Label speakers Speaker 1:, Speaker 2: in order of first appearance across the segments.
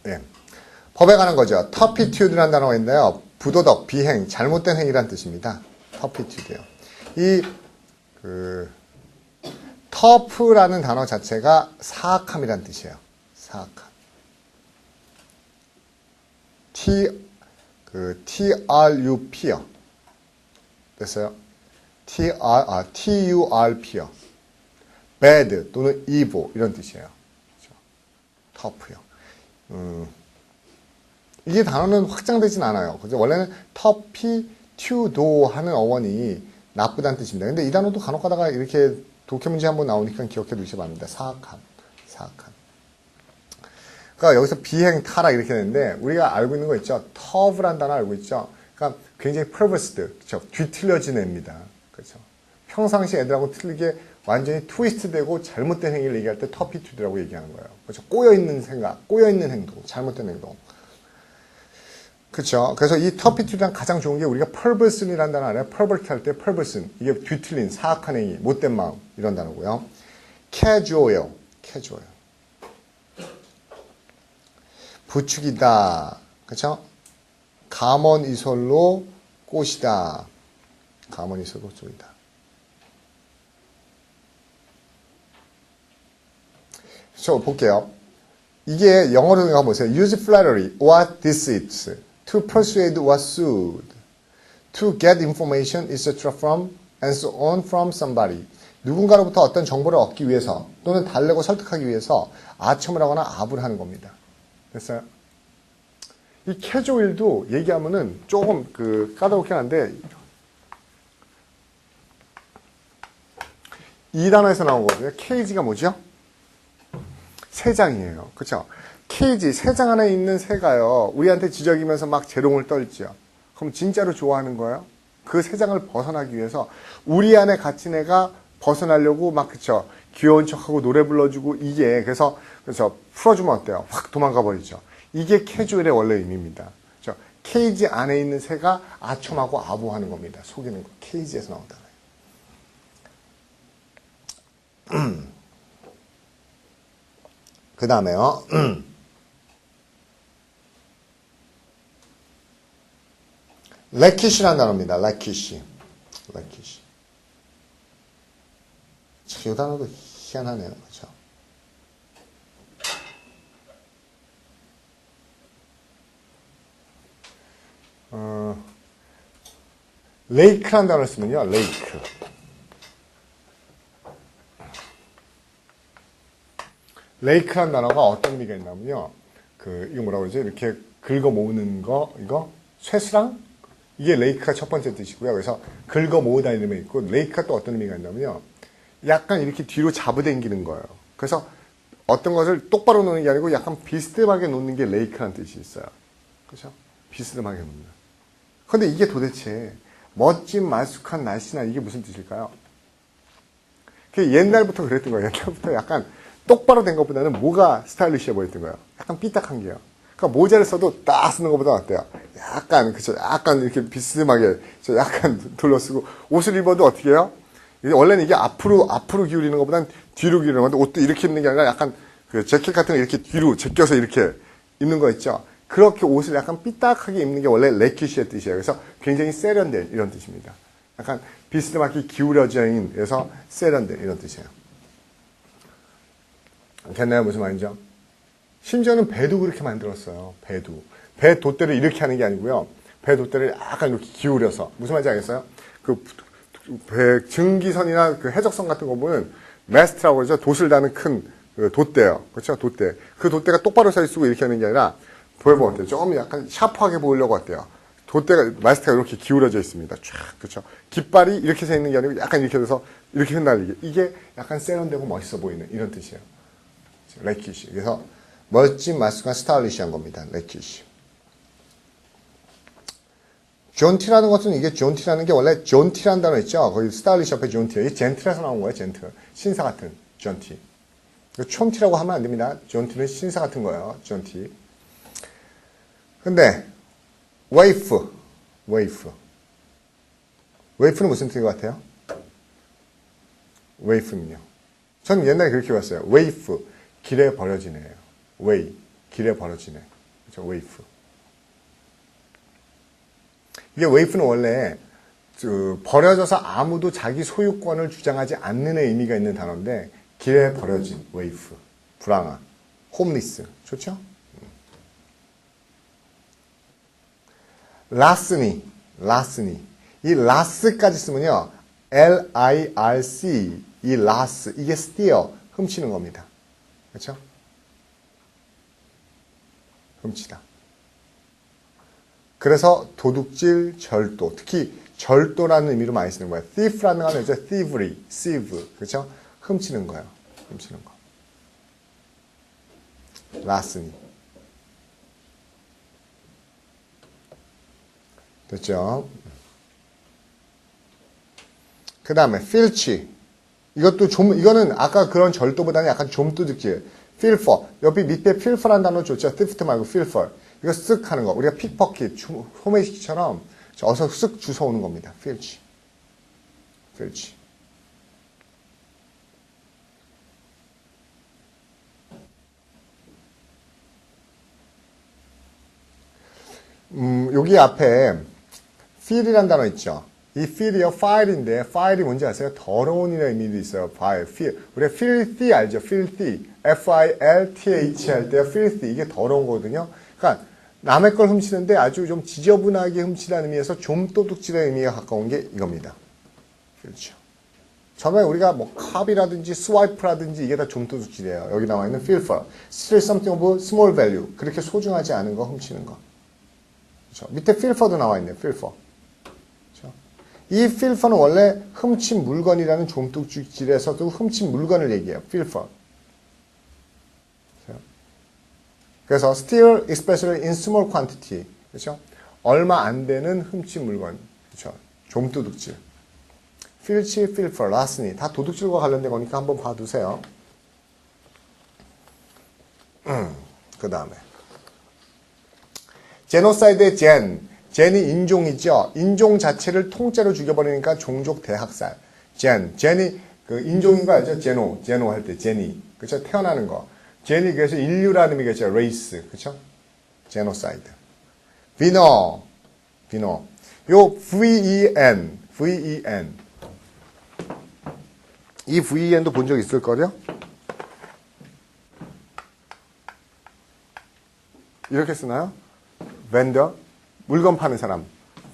Speaker 1: 예. 법에 관한 거죠. turpitude라는 단어가 있는데요. 부도덕, 비행, 잘못된 행위란 뜻입니다. turpitude요. 이 터프라는 단어 자체가 사악함이란 뜻이에요. 사악함. TRUP요. 됐어요? TURP요. bad 또는 evil 이런 뜻이에요. 그렇죠? 터프요. 이게 단어는 확장되진 않아요. 그죠? 원래는 터피튜도 하는 어원이 나쁘다는 뜻입니다. 근데 이 단어도 간혹 가다가 이렇게 독해 문제 한번 나오니까 기억해 두시기 바랍니다. 사악함. 사악함. 그러니까 여기서 비행, 타라 이렇게 되는데 우리가 알고 있는 거 있죠? 터브란 단어 알고 있죠? 그러니까 굉장히 perversed, 그렇죠? 뒤틀려진 애입니다. 그렇죠? 평상시 애들하고 틀리게 완전히 트위스트 되고 잘못된 행위를 얘기할 때 터피튜드라고 얘기하는 거예요. 그렇죠? 꼬여있는 생각, 꼬여있는 행동, 잘못된 행동. 그렇죠? 그래서 이 터피튜드랑 가장 좋은 게 우리가 perversion이라는 단어 안에 pervert 할 때 perversion, 이게 뒤틀린 사악한 행위, 못된 마음 이런 단어고요. casual, casual. 부축이다. 그렇죠? 감언이설로 꽃이다. 감언이설로 꽃이다. 저 볼게요. 이게 영어로 가보세요. Use flattery or deceit to persuade or soothe, to get information, etc. from, and so on from somebody. 누군가로부터 어떤 정보를 얻기 위해서 또는 달래고 설득하기 위해서 아첨을 하거나 압을 하는 겁니다. 됐어요? 이 캐주얼도 얘기하면은 조금 까다롭긴 한데 이 단어에서 나온 거거든요. 케이지가 뭐죠? 새장이에요. 그렇죠? 케이지, 새장 안에 있는 새가요. 우리한테 지저귀면서 막 재롱을 떨지요. 그럼 진짜로 좋아하는 거예요? 그 새장을 벗어나기 위해서 우리 안에 갇힌 애가 벗어나려고 막 그쵸? 귀여운 척하고 노래 불러주고 이게 그래서 풀어주면 어때요? 확 도망가 버리죠. 이게 캐주얼의 원래 의미입니다. 그렇죠? 케이지 안에 있는 새가 아첨하고 아부하는 겁니다. 속이는 거. 케이지에서 나온 단어예요. 그 다음에요. 레키시라는 단어입니다. 레키시. 레키시. 이 단어도 희한하네요. 그렇죠? 레이크라는 단어를 쓰면요. 레이크. 레이크라는 단어가 어떤 의미가 있냐면요. 이거 뭐라고 그러죠? 이렇게 긁어 모으는 거, 이거? 쇠스랑? 이게 레이크가 첫 번째 뜻이고요. 그래서 긁어 모으다 이런 의미 있고, 레이크가 또 어떤 의미가 있냐면요. 약간 이렇게 뒤로 잡아당기는 거예요. 그래서 어떤 것을 똑바로 놓는 게 아니고 약간 비스듬하게 놓는 게 레이크라는 뜻이 있어요. 그렇죠? 비스듬하게 놓는. 근데 이게 도대체 멋진 말쑥한 날씬한 이게 무슨 뜻일까요? 옛날부터 그랬던 거예요. 옛날부터 약간 똑바로 된 것보다는 뭐가 스타일리시해 보였던 거예요. 약간 삐딱한 게요. 그러니까 모자를 써도 딱 쓰는 것보다 어때요? 약간, 그쵸. 약간 이렇게 비스듬하게, 약간 둘러쓰고, 옷을 입어도 어떻게 해요? 원래는 이게 앞으로 기울이는 것보다는 뒤로 기울이는 건데, 옷도 이렇게 입는 게 아니라 약간, 재킷 같은 거 이렇게 뒤로 제껴서 이렇게 입는 거 있죠? 그렇게 옷을 약간 삐딱하게 입는 게 원래 레키시의 뜻이에요. 그래서 굉장히 세련된 이런 뜻입니다. 약간 비스듬하게 기울여진, 그래서 세련된 이런 뜻이에요. 됐나요? 무슨 말인지요? 심지어는 배도 그렇게 만들었어요. 배도. 배 돛대를 이렇게 하는 게 아니고요. 배 돛대를 약간 이렇게 기울여서. 무슨 말인지 알겠어요? 배 증기선이나 해적선 같은 거 보면 매스트라고 그러죠. 돛을 다는 큰 돛대예요. 그렇죠? 돛대. 그 돛대가 똑바로 서 있고 이렇게 하는 게 아니라 보여보면 어때요? 조금 약간 샤프하게 보이려고 어때요? 돛대가 마스트가 이렇게 기울어져 있습니다. 쫙, 그렇죠? 깃발이 이렇게 서 있는 게 아니고 약간 이렇게 돼서 이렇게 흩날리게. 이게 약간 세련되고 멋있어 보이는 이런 뜻이에요. 레키시. 그래서 멋진 말쑥한 스타일리시한 겁니다. 레키시. 존티라는 것은 이게 존티라는 게 원래 존티라는 단어 있죠? 거기 스타일리시 앞에 존티. 이게 젠틀에서 나온 거예요. 젠틀. 신사 같은 존티. 촌티라고 하면 안 됩니다. 존티는 신사 같은 거예요. 존티. 근데 웨이프. 웨이프는 무슨 뜻인 것 같아요? 웨이프는요. 저는 옛날에 그렇게 봤어요. 웨이프. 길에 버려지네요. 웨이. 길에 버려지네. 그렇죠? wave. 이게 wave는 원래 버려져서 아무도 자기 소유권을 주장하지 않는 의미가 있는 단어인데 길에 버려진 wave, 불황아, 홈리스, 좋죠? 라스니, 이 라스까지 쓰면요, L-I-R-C, 이 라스, 이게 steal, 훔치는 겁니다. 그렇죠? 훔치다. 그래서 도둑질, 절도, 특히 절도라는 의미로 많이 쓰는 거예요. thief라는 건 이제 thievery, sieve, 그렇죠? 훔치는 거예요. 훔치는 거. 라스니. 됐죠? 그 다음에 filch. 이거는 아까 그런 절도보다는 약간 좀도둑질. filfer. 옆에 밑에 filfer라는 단어 좋죠? theft 말고 filfer. 이거 쓱 하는 거. 우리가 픽퍼킷, 소매시키처럼 어서 쓱 주워오는 겁니다. filch. 여기 앞에 feel이라는 단어 있죠. 이 feel이요, file인데, file이 뭔지 아세요? 더러운이라는 의미도 있어요. file, feel. 우리가 filthy 알죠? filthy. F-I-L-T-H 할 때 filthy. 이게 더러운 거거든요. 그러니까, 남의 걸 훔치는데 아주 좀 지저분하게 훔치라는 의미에서 좀 도둑질의 의미가 가까운 게 이겁니다. 그렇죠. 처음에 우리가 뭐 캅이라든지 스와이프라든지 이게 다 좀 도둑질이에요. 여기 나와 있는 filfer. steal something of small value. 그렇게 소중하지 않은 거 훔치는 거. 그렇죠. 밑에 filfer도 나와 있네요. filfer. 그렇죠. 이 filfer는 원래 훔친 물건이라는 좀도둑질에서도 훔친 물건을 얘기해요. filfer. 그래서 steal especially in small quantity. 그렇죠? 얼마 안 되는 훔친 물건. 그렇죠? 좀도둑질. filch, filfer, larceny. 다 도둑질과 관련된 거니까 한번 봐두세요. 그 다음에 제노사이드의 젠이 인종이죠. 인종 자체를 통째로 죽여버리니까 종족 대학살. 젠이 그 인종인 거 알죠? 제노 할 때 제니. 그렇죠? 태어나는 거. 젠이 그래서 인류라는 의미겠죠. 레이스. 그렇죠? 제노사이드. 비너. 요 VEN. 이 VEN도 본 적 있을 거죠? 이렇게 쓰나요? vendor, 물건 파는 사람.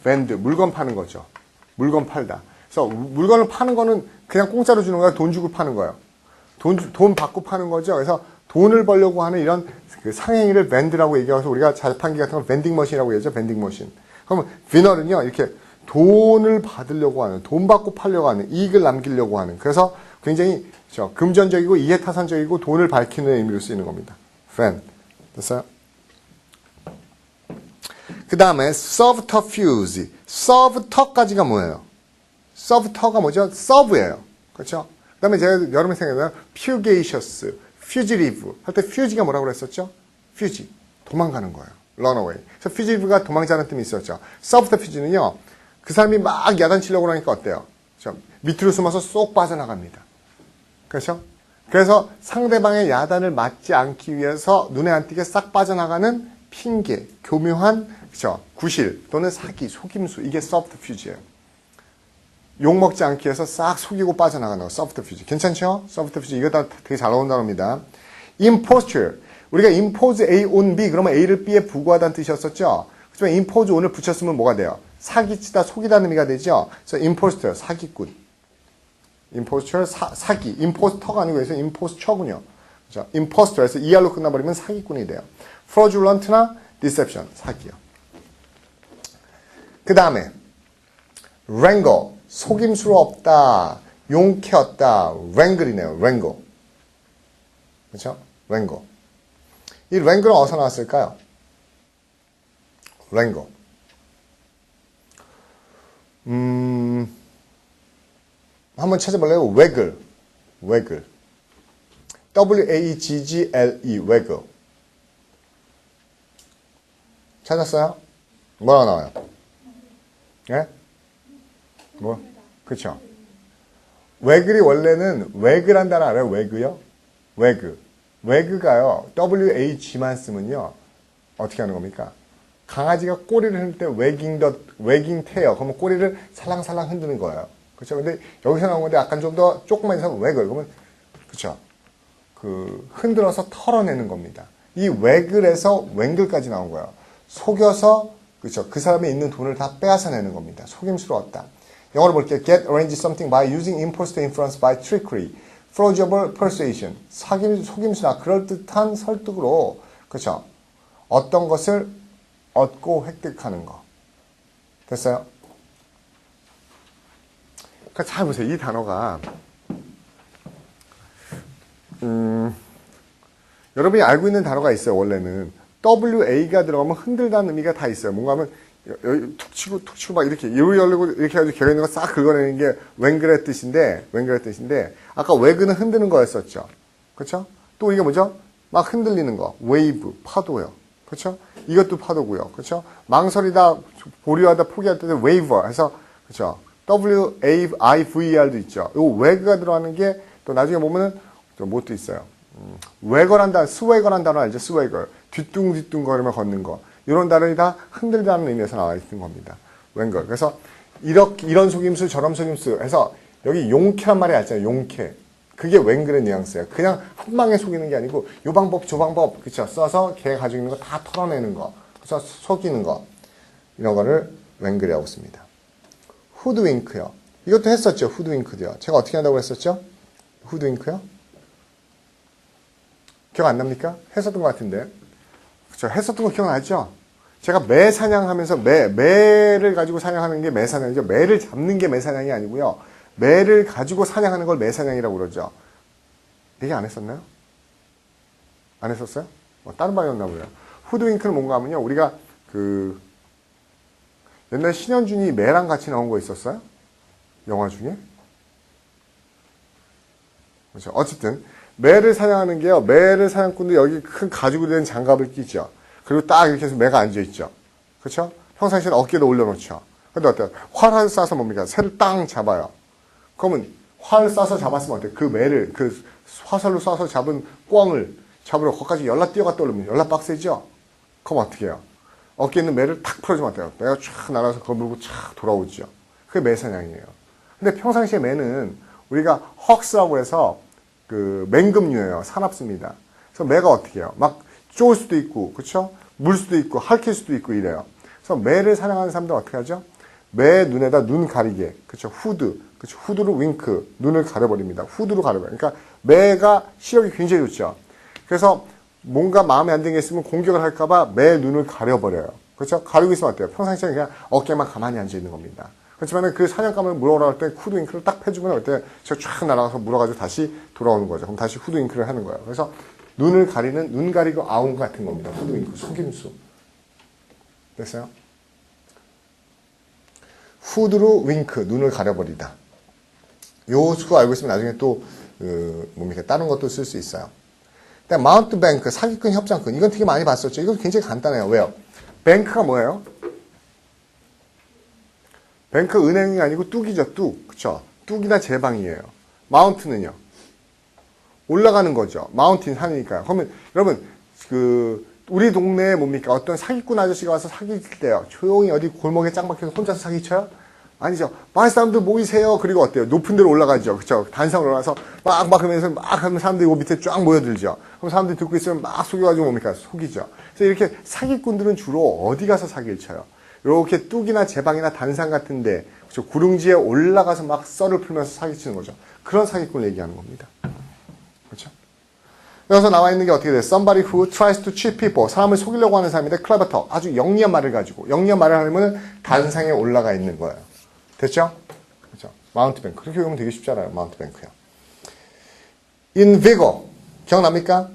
Speaker 1: vend, 물건 파는 거죠. 물건 팔다. 그래서 물건을 파는 거는 그냥 공짜로 주는 거야. 돈 주고 파는 거예요. 돈 받고 파는 거죠. 그래서 돈을 벌려고 하는 이런 그 상행위를 vend라고 얘기해서 우리가 자판기 같은 걸 vending machine이라고 얘기하죠. vending machine. 그러면 viner는요, 이렇게 돈을 받으려고 하는, 돈 받고 팔려고 하는, 이익을 남기려고 하는. 그래서 굉장히 금전적이고 이해타산적이고 돈을 밝히는 의미로 쓰이는 겁니다. vend. 됐어요? 그 다음에 subterfuge. subter까지가 뭐예요? subter가 뭐죠? serve예요. 그렇죠? 그 다음에 제가 여러분이 생각하면 fugacious, fugitive 할 때 fuge가 뭐라고 그랬었죠? fuge. 도망가는 거예요. run away. 그래서 fugitive가 도망자는 뜻이 있었죠. subterfuge는요. 그 사람이 막 야단치려고 하니까 어때요? 밑으로 숨어서 쏙 빠져나갑니다. 그렇죠? 그래서 상대방의 야단을 맞지 않기 위해서 눈에 안 띄게 싹 빠져나가는 핑계, 교묘한 그렇죠? 구실 또는 사기, 속임수 이게 subterfuge예요. 욕먹지 않기 위해서 싹 속이고 빠져나가는 거 subterfuge. 괜찮죠? subterfuge 이거 다 되게 잘 나온 단어입니다. imposture. 우리가 impose A on B 그러면 A를 B에 부과하다는 뜻이었었죠. 그렇지만 impose on을 붙였으면 뭐가 돼요? 사기치다, 속이다는 의미가 되죠. 그래서 impostor, 사기꾼. impostor, 사기. imposter가 아니고 그래서 imposture군요. 그렇죠? imposter에서 ER로 끝나버리면 사기꾼이 돼요. fraudulent나 deception, 사기요. 그 다음에 wrangle, 속임수없다, 용케었다, wrangle이네요. wrangle. 그렇죠? wrangle. 이 wrangle은 어디서 나왔을까요? wrangle. 한번 찾아볼래요? waggle. waggle. W-A-G-G-L-E. waggle. 찾았어요? 뭐라고 나와요? 예? 뭐? 그쵸. wagle이 원래는 wag란 단어 알아요? wag요? wag. wag가요. W-A-G만 쓰면요. 어떻게 하는 겁니까? 강아지가 꼬리를 흔들 때 wagging tail. 그러면 꼬리를 살랑살랑 흔드는 거예요. 그렇죠? 근데 여기서 나온 건데 약간 좀 더 조금만 해서 waggle. 그러면 그렇죠? 그 흔들어서 털어내는 겁니다. 이 waggle에서 wangle까지 나온 거예요. 속여서 그렇죠? 그 사람이 있는 돈을 다 빼앗아 내는 겁니다. 속임수로 얻다. 영어로 볼게요. Get arrange something by using impulse to influence by trickery, fraudulent persuasion. 속임수나 그럴듯한 설득으로 그렇죠? 어떤 것을 얻고 획득하는 거. 됐어요? 그러니까 잘 보세요. 이 단어가 여러분이 알고 있는 단어가 있어요. 원래는 WA가 들어가면 흔들다는 의미가 다 있어요. 뭔가 하면 여기 툭 치고 막 이렇게 입을 열리고 이렇게 해가지고 개가 있는 거 싹 긁어내는 게 웽글의 뜻인데 아까 웽은 흔드는 거였었죠. 그렇죠? 또 이게 뭐죠? 막 흔들리는 거. 웨이브, 파도요. 그렇죠? 이것도 파도고요. 그렇죠? 망설이다, 보류하다, 포기할 때 웨이버 해서 그렇죠? WAIVER도 있죠. 요 웨그가 들어가는 게 또 나중에 보면은 또 뭣도 있어요. 웨거란 스웨거란 단어 알죠? 스웨거. 뒤뚱뒤뚱 거리며 걷는 거. 이런 단어들이 다 흔들다는 의미에서 나와 있는 겁니다. 웬걸. 그래서 이런 속임수, 저런 속임수 해서 여기 용케란 말이 알잖아요. 용케. 그게 웬글의 뉘앙스예요. 그냥 한 방에 속이는 게 아니고 요 방법, 저 방법 그쵸? 써서 걔가 가지고 있는 거 다 털어내는 거. 그래서 속이는 거. 이런 거를 웬글이라고 씁니다. 후드윙크요. 이것도 했었죠. 후드윙크도요. 제가 어떻게 한다고 했었죠? 후드윙크요? 기억 안 납니까? 했었던 것 같은데. 그쵸? 했었던 거 기억나죠? 제가 매 사냥하면서 매를 가지고 사냥하는 게 매사냥이죠. 매를 잡는 게 매사냥이 아니고요. 매를 가지고 사냥하는 걸 매사냥이라고 그러죠. 얘기 안 했었나요? 안 했었어요? 다른 방이었나 보네요. 후드윙크는 뭔가 하면요. 우리가 옛날 신현준이 매랑 같이 나온 거 있었어요? 영화 중에? 그렇죠. 어쨌든 매를 사냥하는 게요. 매를 사냥꾼도 여기 큰 가죽으로 된 장갑을 끼죠. 그리고 딱 이렇게 해서 매가 앉아있죠. 그렇죠? 평상시에는 어깨도 올려놓죠. 근데 어때요? 활을 쏴서 뭡니까? 새를 땅 잡아요. 그러면 활을 쏴서 잡았으면 어때요? 그 매를 화살로 쏴서 잡은 꿩을 잡으러 거기까지 연락 뛰어갔다 오려면 연락 빡세죠? 그럼 어떻게 해요? 어깨에 있는 매를 탁 풀어주면 어때요? 매가 쫙 날아서 그걸 물고 쫙 돌아오죠. 그게 매사냥이에요. 근데 평상시에 매는 우리가 헉스라고 해서 맹금류예요. 사납습니다. 그래서 매가 어떻게 해요? 막 쪼을 수도 있고, 그렇죠? 물 수도 있고, 핥힐 수도 있고 이래요. 그래서 매를 사냥하는 사람들은 어떻게 하죠? 매 눈에다 눈 가리게, 그렇죠? 후드, 그렇죠? 후드로 윙크, 눈을 가려버립니다. 후드로 가려버려요. 그러니까 매가 시력이 굉장히 좋죠. 그래서 뭔가 마음에 안 드는 게 있으면 공격을 할까봐 매 눈을 가려버려요. 그렇죠? 가리고 있으면 어때요? 평상시에 그냥 어깨만 가만히 앉아 있는 겁니다. 그렇지만 그 사냥감을 물어오라 할 때 후드윙크를 딱 해주면 어때? 저 쫙 날아가서 물어가지고 다시 돌아오는 거죠. 그럼 다시 후드윙크를 하는 거예요. 그래서 눈을 가리는 눈 가리고 아웅 같은 겁니다. 후드윙크, 속임수. 됐어요? 후드로 윙크, 눈을 가려버리다. 요 수거 알고 있으면 나중에 또 뭡니까? 다른 것도 쓸 수 있어요. 그다음 마운트 뱅크, 사기꾼, 협상꾼. 이건 되게 많이 봤었죠. 이건 굉장히 간단해요. 왜요? 뱅크가 뭐예요? 뱅크 은행이 아니고 뚝이죠. 뚝. 그쵸? 뚝이나 제방이에요. 마운트는요? 올라가는 거죠. 마운틴 하니까요. 그러면 여러분 우리 동네에 뭡니까? 어떤 사기꾼 아저씨가 와서 사기칠 때요. 조용히 어디 골목에 짱 박혀서 혼자서 사기쳐요? 아니죠. 마을 사람들 모이세요. 그리고 어때요? 높은 데로 올라가죠. 그쵸? 단상으로 올라가서 막 하면서 막 하면 사람들이 그 밑에 쫙 모여들죠. 그럼 사람들이 듣고 있으면 막 속여가지고 뭡니까? 속이죠. 그래서 이렇게 사기꾼들은 주로 어디 가서 사기를 쳐요? 이렇게 뚝이나 제방이나 단상 같은데 그렇죠? 구릉지에 올라가서 막 썰을 풀면서 사기치는 거죠. 그런 사기꾼을 얘기하는 겁니다. 그렇죠? 여기서 나와 있는 게 어떻게 돼요? Somebody who tries to cheat people. 사람을 속이려고 하는 사람인데 clever. 아주 영리한 말을 가지고 영리한 말을 하면 단상에 올라가 있는 거예요. 됐죠? 그렇죠? 마운트뱅크. 그렇게 보면 되게 쉽지 않아요. 마운트뱅크요. invigor. 기억납니까?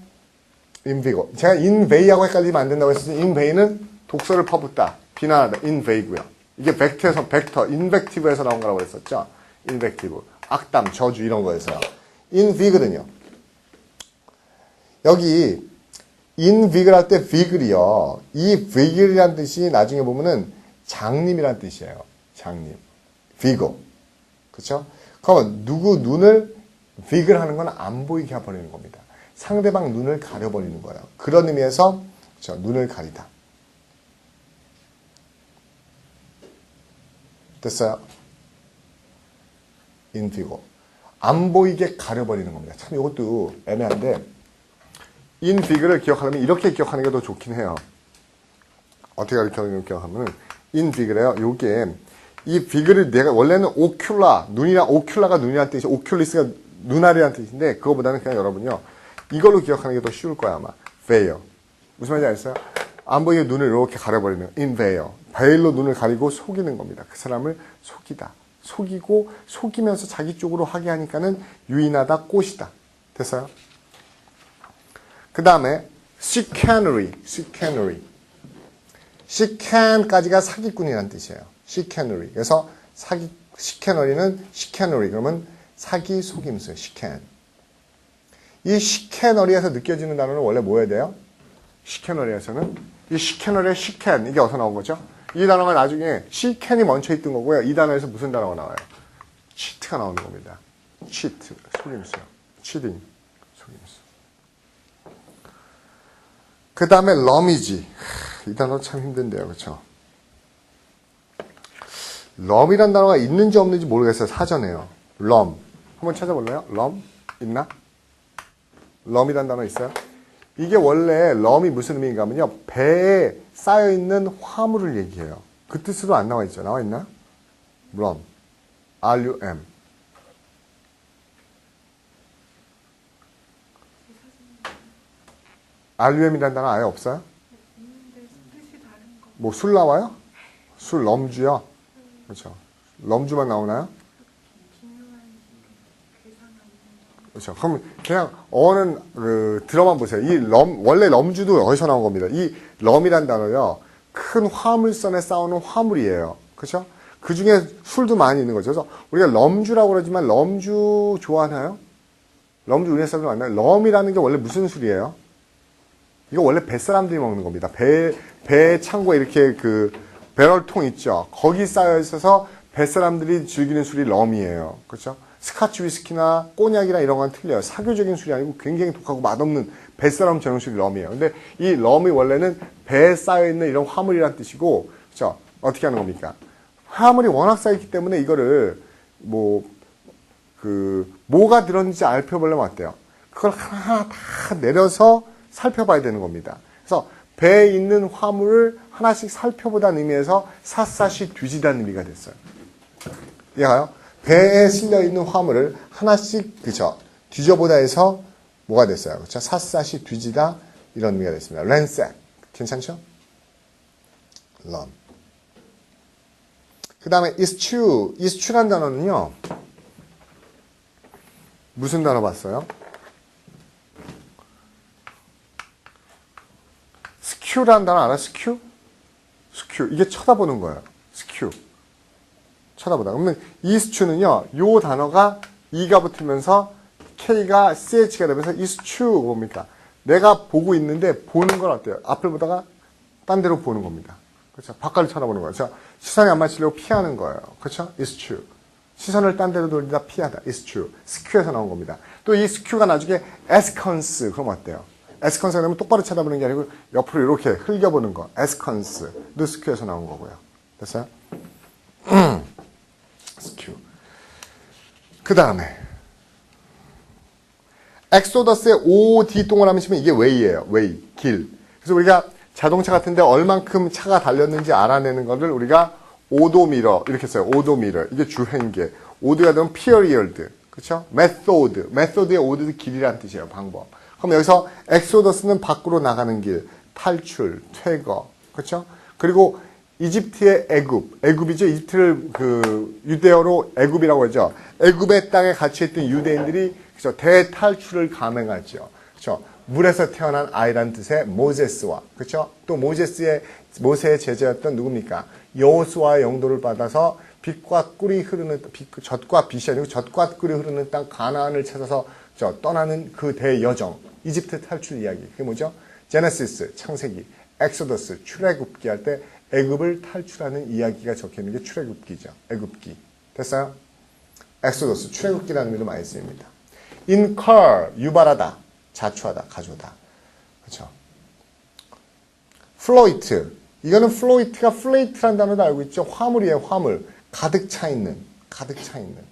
Speaker 1: invigor. 제가 inveigh하고 헷갈리면 안 된다고 했었는데 inveigh는 독소를 퍼붓다. 비난하다. inveigh고요. 이게 벡터, 인벡티브에서 나온 거라고 했었죠. 인벡티브. 악담, 저주 이런 거에서요. invigor는요. 여기 invigor 할 때 vigor이요. 이 vigor이라는 뜻이 나중에 보면은 장님이라는 뜻이에요. 장님. vigor. 그렇죠? 그러면 누구 눈을 vigor 하는 건 안 보이게 해버리는 겁니다. 상대방 눈을 가려버리는 거예요. 그런 의미에서 그렇죠? 눈을 가리다. 됐어요? invisible. 안 보이게 가려버리는 겁니다. 참 이것도 애매한데 invigil을 기억하려면 이렇게 기억하는 게 더 좋긴 해요. 어떻게 기억하면 invigil이에요. 요게 이 vigil을 내가 원래는 ocular, 눈이랑 ocular가 눈이라는 뜻이 oculis가 눈알이라는 뜻인데 그거보다는 그냥 여러분요. 이걸로 기억하는 게 더 쉬울 거야 아마. veil. 무슨 말인지 아시겠어요? 안 보이게 눈을 이렇게 가려버리면 in veil. 베일로 눈을 가리고 속이는 겁니다. 그 사람을 속이다. 속이고 속이면서 자기 쪽으로 하게 하니까는 유인하다, 꽃이다. 됐어요? 그 다음에 chicanery. chicane까지가 사기꾼이라는 뜻이에요. chicanery. 그래서 chicanery 그러면 사기, 속임수, chicane. 이 chicanery에서 느껴지는 단어는 원래 뭐 해야 돼요? chicanery에서는 이 chicanery의 chicane 이게 어디서 나온 거죠? 이 단어가 나중에 chicane이 먼저 있던 거고요. 이 단어에서 무슨 단어가 나와요? cheat가 나오는 겁니다. cheat, 속임수요. cheating, 속임수. 그 다음에 럼이지. 이 단어 참 힘든데요. 그렇죠? 럼이란 단어가 있는지 없는지 모르겠어요. 사전에요. 럼. 한번 찾아볼래요? 럼? 있나? 럼이란 단어 있어요? 이게 원래 럼이 무슨 의미인가 하면요. 배에 쌓여있는 화물을 얘기해요. 그 뜻으로 안 나와 있죠. 나와 있나? 럼. R-U-M. RUM이라는 단어 아예 없어요? 뭐 술 나와요? 술 럼주요? 그렇죠. 럼주만 나오나요? 그렇죠. 그럼 그냥 어는 들어만 보세요. 이 원래 럼주도 어디서 나온 겁니다. 이 럼이란 단어요. 큰 화물선에 쌓아놓은 화물이에요. 그렇죠? 그 중에 술도 많이 있는 거죠. 그래서 우리가 럼주라고 그러지만 럼주 좋아하나요? 럼주 우리나라 사람들 많나요? 럼이라는 게 원래 무슨 술이에요? 이거 원래 뱃사람들이 먹는 겁니다. 배 창고에 이렇게 그 배럴통 있죠. 거기 쌓여 있어서 뱃사람들이 즐기는 술이 럼이에요. 그렇죠? 스카치 위스키나 꼬냑이나 이런 건 틀려요. 사교적인 술이 아니고 굉장히 독하고 맛없는 뱃사람 전용 술이 럼이에요. 근데 이 럼이 원래는 배에 쌓여있는 이런 화물이란 뜻이고, 그렇죠? 어떻게 하는 겁니까? 화물이 워낙 쌓여있기 때문에 이거를 뭐가 들었는지 알펴보려면 어때요? 그걸 하나하나 다 내려서 살펴봐야 되는 겁니다. 그래서 배에 있는 화물을 하나씩 살펴보다는 의미에서 샅샅이 뒤지다는 의미가 됐어요. 이해가요? 배에 실려 있는 화물을 하나씩 그죠 뒤져보다 해서 뭐가 됐어요? 그렇죠? 샅샅이 뒤지다 이런 의미가 됐습니다. ransack 괜찮죠? 럼. 그 다음에 eschew라는 단어는요. 무슨 단어 봤어요? skew라는 단어 알아요? skew? 이게 쳐다보는 거예요. skew. 쳐다보다. 그러면 eschew는요. 요 단어가 e가 붙으면서 k가 ch가 되면서 eschew 뭡니까? 내가 보고 있는데 보는 건 어때요? 앞을 보다가 딴 데로 보는 겁니다. 그렇죠? 바깥을 쳐다보는 거예요. 그렇죠? 시선이 안 맞추려고 피하는 거예요. 그렇죠? eschew. 시선을 딴 데로 돌리다 피하다. eschew. skew에서 나온 겁니다. 또 이 skew가 나중에 askance. 그럼 어때요? askance 하면 똑바로 쳐다보는 게 아니고 옆으로 이렇게 흘겨보는 거. askance.도 skew에서 나온 거고요. 됐어요? skew. 그 다음에 엑소더스의 OD 동그라미 치면 이게 way예요. way, 길. 그래서 우리가 자동차 같은데 얼만큼 차가 달렸는지 알아내는 것을 우리가 오도미러 이렇게 써요. 오도미러. 이게 주행계. 오드가 되면 period. 그렇죠? method. method의 오드도 길이라는 뜻이에요. 방법. 그럼 여기서 엑소더스는 밖으로 나가는 길, 탈출, 퇴거. 그렇죠? 그리고 이집트의 애굽이죠. 이집트를 유대어로 애굽이라고 하죠. 애굽의 땅에 갇혀있던 유대인들이 그렇죠? 대탈출을 감행하죠. 그렇죠? 물에서 태어난 아이란 뜻의 모세스와 그렇죠? 또 모세의 제자였던 누굽니까? 여호수아의 영도를 받아서 빛과 꿀이 흐르는 젖과 빛이 아니고 젖과 꿀이 흐르는 땅 가나안을 찾아서 떠나는 그 대여정 이집트 탈출 이야기 그게 뭐죠? 제네시스 창세기, 엑소더스 출애굽기 할 때 애굽을 탈출하는 이야기가 적혀있는 게 출애굽기죠. 애굽기 됐어요? 엑소더스 출애굽기라는 의미로 많이 쓰입니다. incur 유발하다 자초하다 가져다 그렇죠? float 이거는 float가 flate라는 단어도 알고 있죠. 화물이에요. 화물 가득 차 있는, 가득 차 있는,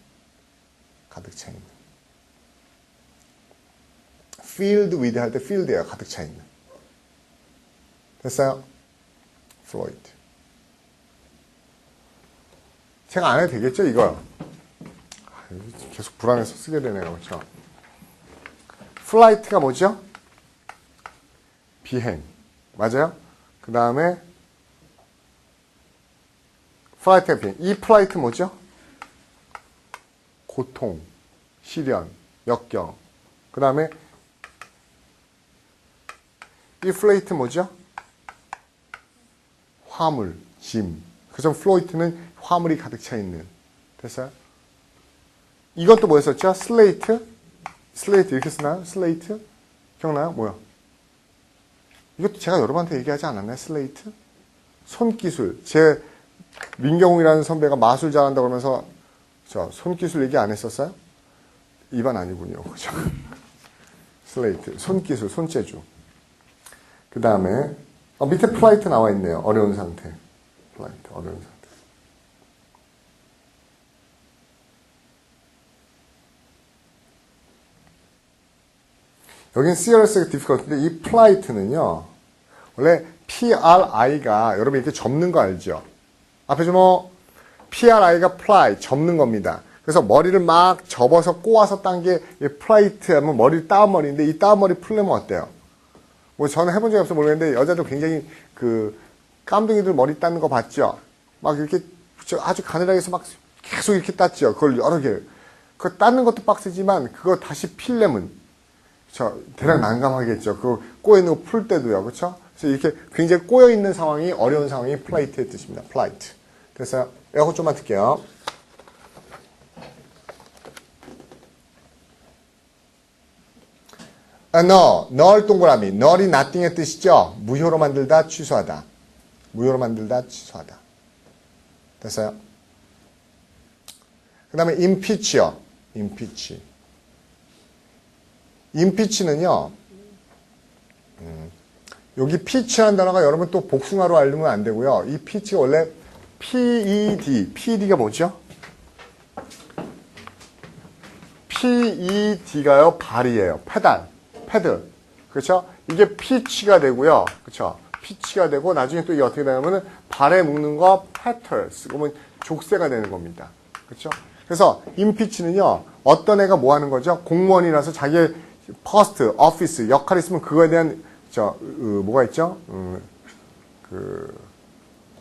Speaker 1: 가득 차 있는. filled with 할 때 filled예요. 가득 차 있는. 됐어요? Floyd. 제가 안 해도 되겠죠, 이거? 계속 불안해서 쓰게 되네요. 그렇죠? flight가 뭐죠? 비행. 맞아요? 그 다음에 flight가 비행. 이 flight 뭐죠? 고통, 시련, 역경. 그 다음에 이 플레이트 뭐죠? 화물, 짐. 그래서 플로이트는 화물이 가득 차 있는. 됐어요? 이건 또 뭐였었죠? 슬레이트? 슬레이트 이렇게 쓰나요? 슬레이트? 기억나요? 뭐야? 이것도 제가 여러분한테 얘기하지 않았나요? 슬레이트? 손기술. 제 민경웅이라는 선배가 마술 잘한다고 그러면서 저 손기술 얘기 안 했었어요? 이반 아니군요. 그죠? 슬레이트. 손기술, 손재주. 그 다음에 밑에 플라이트 나와 있네요. 어려운 상태. 플라이트, 어려운 상태. 여긴 seriously difficult인데 이 플라이트는요. 원래 PRI가 여러분 이렇게 접는 거 알죠? 앞에 좀 PRI가 fly, 접는 겁니다. 그래서 머리를 막 접어서 꼬아서 딴 게 플라이트 하면 머리를 따은 머리인데 이 따은 머리 풀려면 어때요? 뭐 저는 해본 적이 없어 모르겠는데 여자들 굉장히 그 깜둥이들 머리 닦는 거 봤죠? 막 이렇게 아주 가늘하게 해서 막 계속 이렇게 땄죠. 그걸 여러 개. 그거 닦는 것도 빡세지만 그거 다시 필려면 대략 난감하겠죠. 그거 꼬여있는 거 풀 때도요. 그렇죠? 그래서 이렇게 굉장히 꼬여있는 상황이 어려운 상황이 플라이트의 뜻입니다. 플라이트. 됐어요? 에어컨 좀만 틀게요. 널 동그라미. 널이 nothing의 뜻이죠. 무효로 만들다, 취소하다. 무효로 만들다, 취소하다. 됐어요? 그 다음에 impeach요. impeach. impeach는요. 여기 peach라는 단어가 여러분 또 복숭아로 알면 안 되고요. 이 peach가 원래 PED가 뭐죠? PED가요, 발이에요. 패들. 그렇죠? 이게 피치가 되고요. 그렇죠? 피치가 되고 나중에 또 이게 어떻게 되냐면은 발에 묶는 거 petals. 그러면 족쇄가 되는 겁니다. 그렇죠? 그래서 임피치는요. 어떤 애가 뭐 하는 거죠? 공무원이라서 자기의 post, office 역할이 있으면 그거에 대한 뭐가 있죠?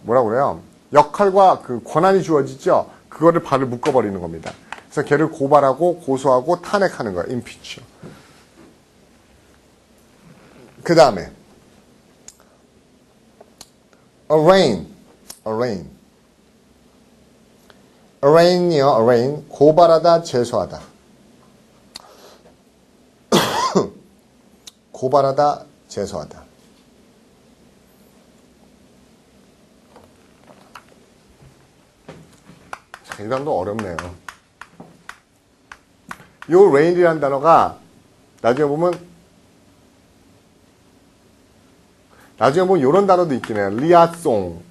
Speaker 1: 뭐라고 그래요? 역할과 그 권한이 주어지죠? 그거를 발을 묶어버리는 겁니다. 그래서 걔를 고발하고 고소하고 탄핵하는 거예요. 임피치. 그 다음에 arraign 고발하다, 제소하다. 고발하다, 제소하다. 이 단어도 어렵네요. 이 arraign이라는 단어가 나중에 보면 이런 단어도 있긴 해요. 리아송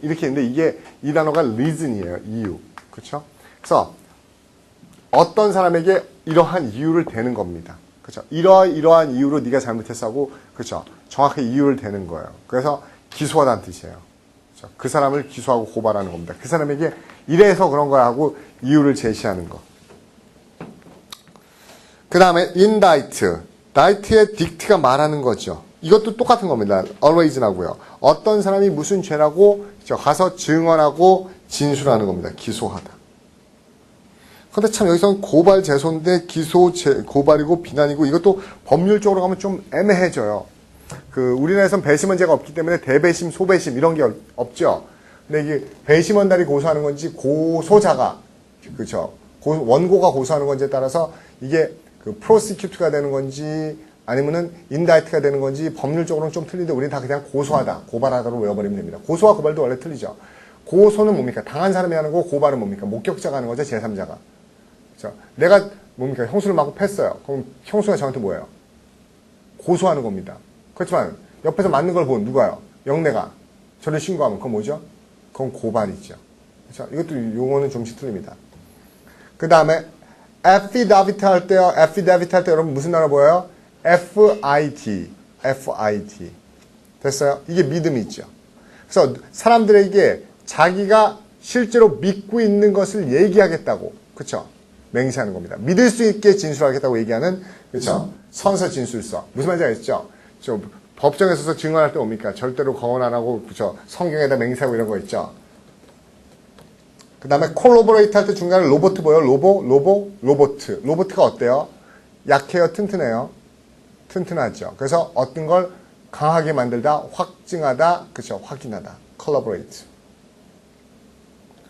Speaker 1: 이렇게 있는데 이게 이 단어가 reason이에요. 이유. 그렇죠? 그래서 어떤 사람에게 이러한 이유를 대는 겁니다. 그렇죠? 이러한 이유로 네가 잘못했어 하고 그렇죠? 정확하게 이유를 대는 거예요. 그래서 기소하다는 뜻이에요. 그렇죠? 그 사람을 기소하고 고발하는 겁니다. 그 사람에게 이래서 그런 거야 하고 이유를 제시하는 거. 그 다음에 indict. dict의 dict가 말하는 거죠. 이것도 똑같은 겁니다. always 나고요. 어떤 사람이 무슨 죄라고 가서 증언하고 진술하는 겁니다. 기소하다. 근데 참 여기서는 고발 제소인데 기소 고발이고 비난이고 이것도 법률적으로 가면 좀 애매해져요. 우리나라에서는 배심원제가 없기 때문에 대배심, 소배심 이런 게 없죠. 근데 이게 배심원단이 고소하는 건지 고소자가 그렇죠. 원고가 고소하는 건지에 따라서 이게 프로시큐트가 되는 건지 아니면은 인다이트가 되는 건지 법률적으로는 좀 틀린데 우리는 다 그냥 고소하다, 고발하다로 외워버리면 됩니다. 고소와 고발도 원래 틀리죠. 고소는 뭡니까? 당한 사람이 하는 거, 고발은 뭡니까? 목격자가 하는 거죠, 제3자가. 그렇죠? 내가 뭡니까? 형수를 맞고 팼어요. 그럼 형수가 저한테 뭐예요? 고소하는 겁니다. 그렇지만 옆에서 맞는 걸 본 누가요? 영내가 저를 신고하면 그건 뭐죠? 그건 고발이죠. 그렇죠? 이것도 용어는 좀씩 틀립니다. 그 다음에 affidavit 할 때요. affidavit 할 때 여러분 무슨 단어 보여요? FIT. FIT. 됐어요? 이게 믿음이 있죠. 그래서 사람들에게 자기가 실제로 믿고 있는 것을 얘기하겠다고. 그렇죠? 맹세하는 겁니다. 믿을 수 있게 진술하겠다고 얘기하는, 그렇죠? 선서 진술서. 무슨 말인지 알겠죠? 저 법정에서 증언할 때 뭡니까? 절대로 거언 안 하고, 그렇죠? 성경에다 맹세하고 이런 거 있죠? 그 다음에 콜로버레이트 할 때 중간에 로봇 보여요? 로보트. 로봇가 어때요? 약해요? 튼튼해요? 튼튼하죠. 그래서 어떤 걸 강하게 만들다, 확증하다, 그렇죠? 확인하다. 콜로버레이트.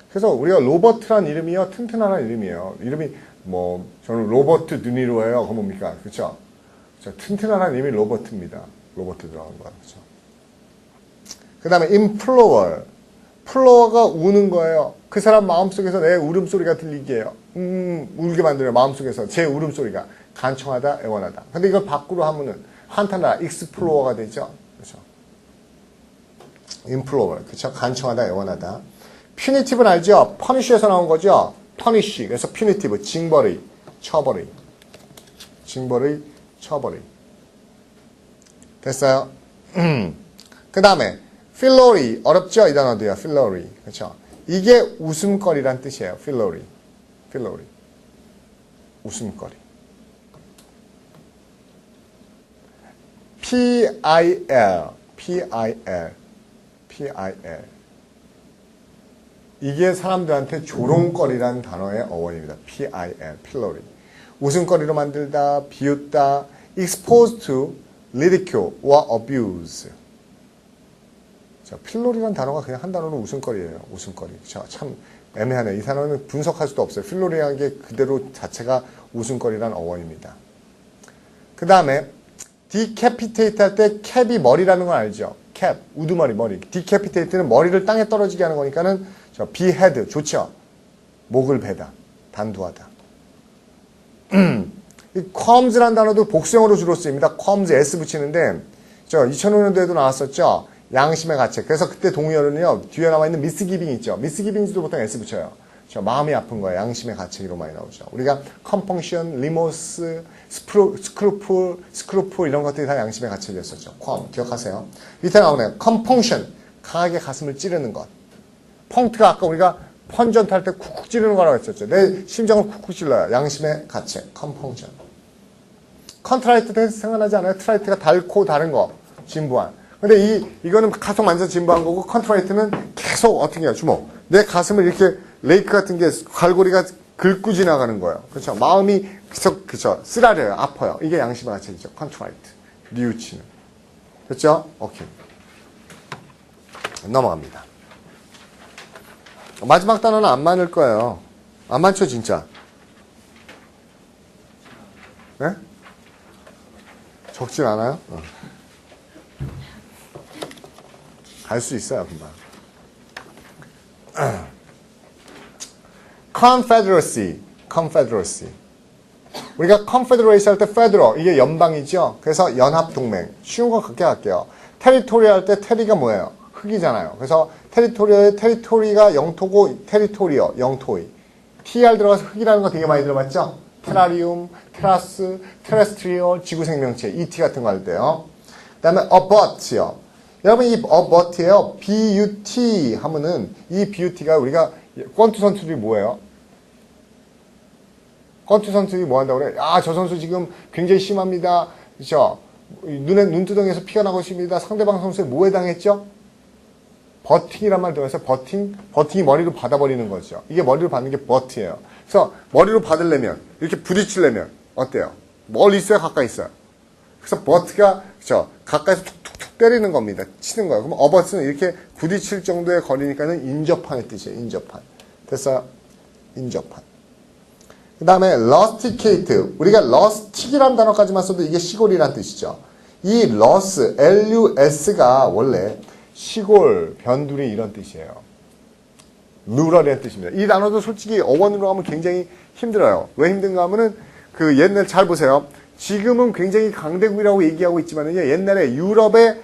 Speaker 1: 그래서 우리가 로버트란 이름이요, 튼튼하다는 이름이에요. 이름이 뭐 저는 로버트 드니로예요. 그건 뭡니까? 그렇죠? 튼튼하다는 이름이 로버트입니다. 로버트 들어간 거. 그렇죠? 그 다음에 implore. 플로어가 우는 거예요. 그 사람 마음속에서 내 울음소리가 들리게 해요. 울게 만들어요. 마음속에서 제 울음소리가 간청하다, 애원하다. 근데 이걸 밖으로 하면은 한탄하다, 익스플로어가 되죠. 그렇죠? implore. 그렇죠? 간청하다, 애원하다. 퓨니티브는 알죠? 퍼니쉬에서 나온 거죠? 퍼니쉬. 그래서 퓨니티브, 징벌의, 처벌의. 징벌의, 처벌의. 됐어요? 그 다음에 필로리. 어렵죠? 이 단어도요. 필로리. 그렇죠? 이게 웃음거리란 뜻이에요. 필로리. 필로리. 웃음거리. P-I-L. P-I-L. P-I-L. 이게 사람들한테 조롱거리라는 단어의 어원입니다. P-I-L, 필로리. 웃음거리로 만들다, 비웃다, exposed to ridicule or abuse. 자, 필로리라는 단어가 그냥 한 단어로 웃음거리예요. 웃음거리. 자, 참 애매하네. 이 단어는 분석할 수도 없어요. 필로리라는 게 그대로 자체가 웃음거리라는 어원입니다. 그 다음에 decapitate 할 때 cap이 머리라는 건 알죠? cap, 우두머리, 머리. decapitate는 머리를 땅에 떨어지게 하는 거니까는 behead, 좋죠? 목을 베다, 단두하다. 이 qualms라는 단어도 복수형으로 주로 쓰입니다. qualms, s 붙이는데 2005년도에도 나왔었죠? 양심의 가책. 그래서 그때 동의어는요, 뒤에 나와있는 misgiving 있죠? misgivings도 보통 s 붙여요. 마음이 아픈 거예요. 양심의 가책으로 많이 나오죠. 우리가 compunction, remorse, scruple 이런 것들이 다 양심의 가책이었었죠. qualm, 기억하세요? 밑에 나오네요. compunction, 강하게 가슴을 찌르는 것. 펑트가 아까 우리가 펀전트 할 때 쿡쿡 찌르는 거라고 했었죠. 내 심장을 쿡쿡 찔러요. 양심의 가책, compunction. 컨트라이트 생각나지 않아요? 트라이트가 닳고 다른 거, 진부한. 근데 이거는 가속 만져서 진부한 거고, 컨트라이트는 계속 어떻게 해요? 주먹. 내 가슴을 이렇게 레이크 같은 게 갈고리가 긁고 지나가는 거예요. 그렇죠? 마음이 계속, 그렇죠? 쓰라려요. 아파요. 이게 양심의 가책이죠. 컨트라이트. 뉘우치는. 그렇죠? 오케이. 넘어갑니다. 마지막 단어는 안 많을 거예요. 안 많죠, 진짜? 네? 적진 않아요? 갈 수 있어요, 금방. Confederacy. Confederacy. 우리가 Confederation 할 때 Federal, 이게 연방이죠? 그래서 연합동맹. 쉬운 거 그렇게 할게요. Territory 할 때 테리가 뭐예요? 흙이잖아요. 그래서 테리토리가 영토고, 테리토리어, 영토의. TR 들어가서 흙이라는 거 되게 많이 들어봤죠? 테라리움, 테라스, 테레스트리얼, 지구생명체, ET 같은 거 할 때요. 그 다음에 abort요. 여러분 이 abort예요. BUT 하면은 이 BUT가 우리가 권투 선수들이 뭐예요? 권투 선수들이 뭐 한다고 그래? 아, 저 선수 지금 굉장히 심합니다. 그렇죠? 눈두덩이에서 피가 나고 있습니다. 상대방 선수에 뭐에 당했죠? 버팅이란 말 들어서 버팅이 머리로 받아버리는 거죠. 이게 머리로 받는 게 버트예요. 그래서 머리로 받으려면 이렇게 부딪히려면 어때요? 멀리 있어요? 가까이 있어요? 그래서 버트가 그렇죠? 가까이서 툭툭툭 때리는 겁니다. 치는 거예요. 그럼 어버트는 이렇게 부딪힐 정도의 거리니까는 인접한의 뜻이에요. 인접한. 됐어요? 인접한. 그 다음에 rusticate. 우리가 rustic이라는 단어까지만 써도 이게 시골이란 뜻이죠. 이 rus, L-U-S가 원래 시골, 변두리 이런 뜻이에요. rural이라는 뜻입니다. 이 단어도 솔직히 어원으로 하면 굉장히 힘들어요. 왜 힘든가 하면은 그 옛날 잘 보세요. 지금은 굉장히 강대국이라고 얘기하고 있지만은요. 옛날에 유럽의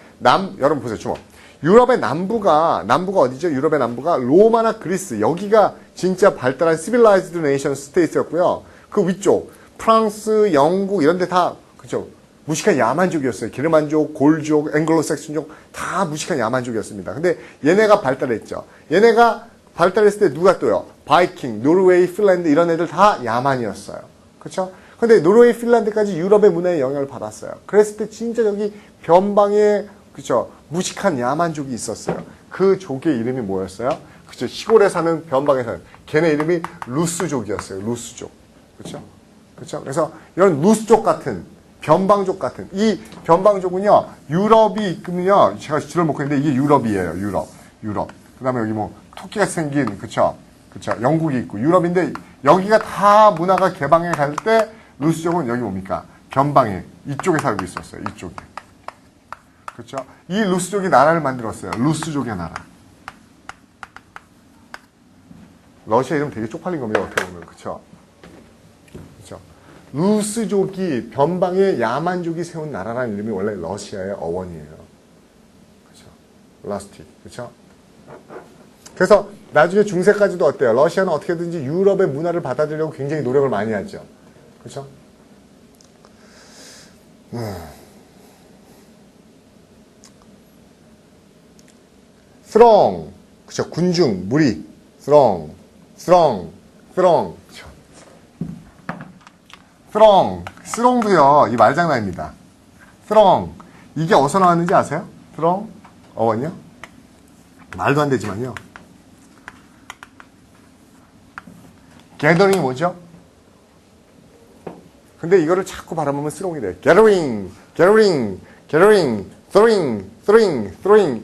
Speaker 1: 여러분 보세요. 주먹. 유럽의 남부가 어디죠? 유럽의 남부가 로마나 그리스, 여기가 진짜 발달한 시빌라이즈드 네이션 스테이트였고요. 그 위쪽 프랑스, 영국 이런 데 다 그죠? 무식한 야만족이었어요. 게르만족, 골족, 앵글로색슨족 다 무식한 야만족이었습니다. 근데 얘네가 발달했죠. 얘네가 발달했을 때 누가 또요? 바이킹, 노르웨이, 핀란드 이런 애들 다 야만이었어요. 그렇죠? 근데 노르웨이, 핀란드까지 유럽의 문화에 영향을 받았어요. 그랬을 때 진짜 저기 변방에 그렇죠? 무식한 야만족이 있었어요. 그 족의 이름이 뭐였어요? 그렇죠? 시골에 사는 변방에 사는 걔네 이름이 루스족이었어요. 루스족. 그렇죠? 그렇죠? 그래서 이런 루스족 같은 변방족 같은 이 변방족은요 유럽이 있으면요 제가 지도를 못 했는데 이게 유럽이에요. 유럽. 그다음에 여기 뭐 토끼가 생긴 그렇죠? 영국이 있고 유럽인데 여기가 다 문화가 개방해 갈 때 루스족은 여기 뭡니까? 변방에 이쪽에 살고 있었어요. 이쪽에. 그렇죠? 이 루스족이 나라를 만들었어요. 루스족의 나라. 러시아 이름 되게 쪽팔린 겁니다. 어떻게 보면. 그렇죠? 그렇죠? 루스족이 변방의 야만족이 세운 나라라는 이름이 원래 러시아의 어원이에요. 그렇죠? 러스틱. 그렇죠? 그래서 나중에 중세까지도 어때요? 러시아는 어떻게든지 유럽의 문화를 받아들이려고 굉장히 노력을 많이 하죠. 그렇죠? strong, 그렇죠? 군중, 무리, strong. 그렇죠? strong도요, 이 말장난입니다. strong. 이게 어디서 나왔는지 아세요? strong? 어원이요? 말도 안 되지만요. gathering이 뭐죠? 근데 이거를 자꾸 바라보면 strong이 돼요. gathering, throwing.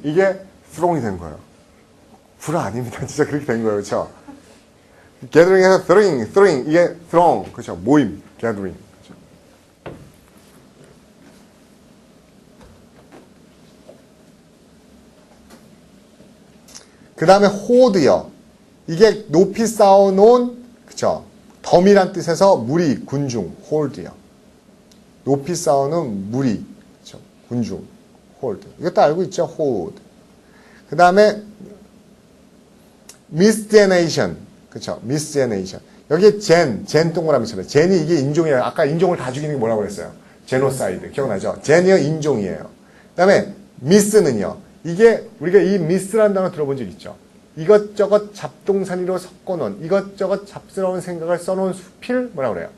Speaker 1: 이게 strong이 된 거예요. 불화 아닙니다. 진짜 그렇게 된 거예요. 그렇죠? gathering에서 throwing. 이게 throng. 그렇죠? 모임. gathering. 그렇죠? 그 다음에 hoard요. 이게 높이 쌓아놓은 그렇죠? 덤이란 뜻에서 무리, 군중, hoard요. 높이 쌓아놓은 무리, 그렇죠? 군중, hoard. 이것도 알고 있죠? hoard. 그 다음에 miscegenation. 그렇죠? miscegenation. 여기에 젠 동그라미 있잖아요. 젠이 이게 인종이에요. 아까 인종을 다 죽이는 게 뭐라고 그랬어요? 제노사이드. 기억나죠? 젠이요 인종이에요. 그 다음에 미스는요. 이게 우리가 이 미스라는 단어 들어본 적 있죠? 이것저것 잡동사니로 섞어놓은 이것저것 잡스러운 생각을 써놓은 수필 뭐라고 그래요?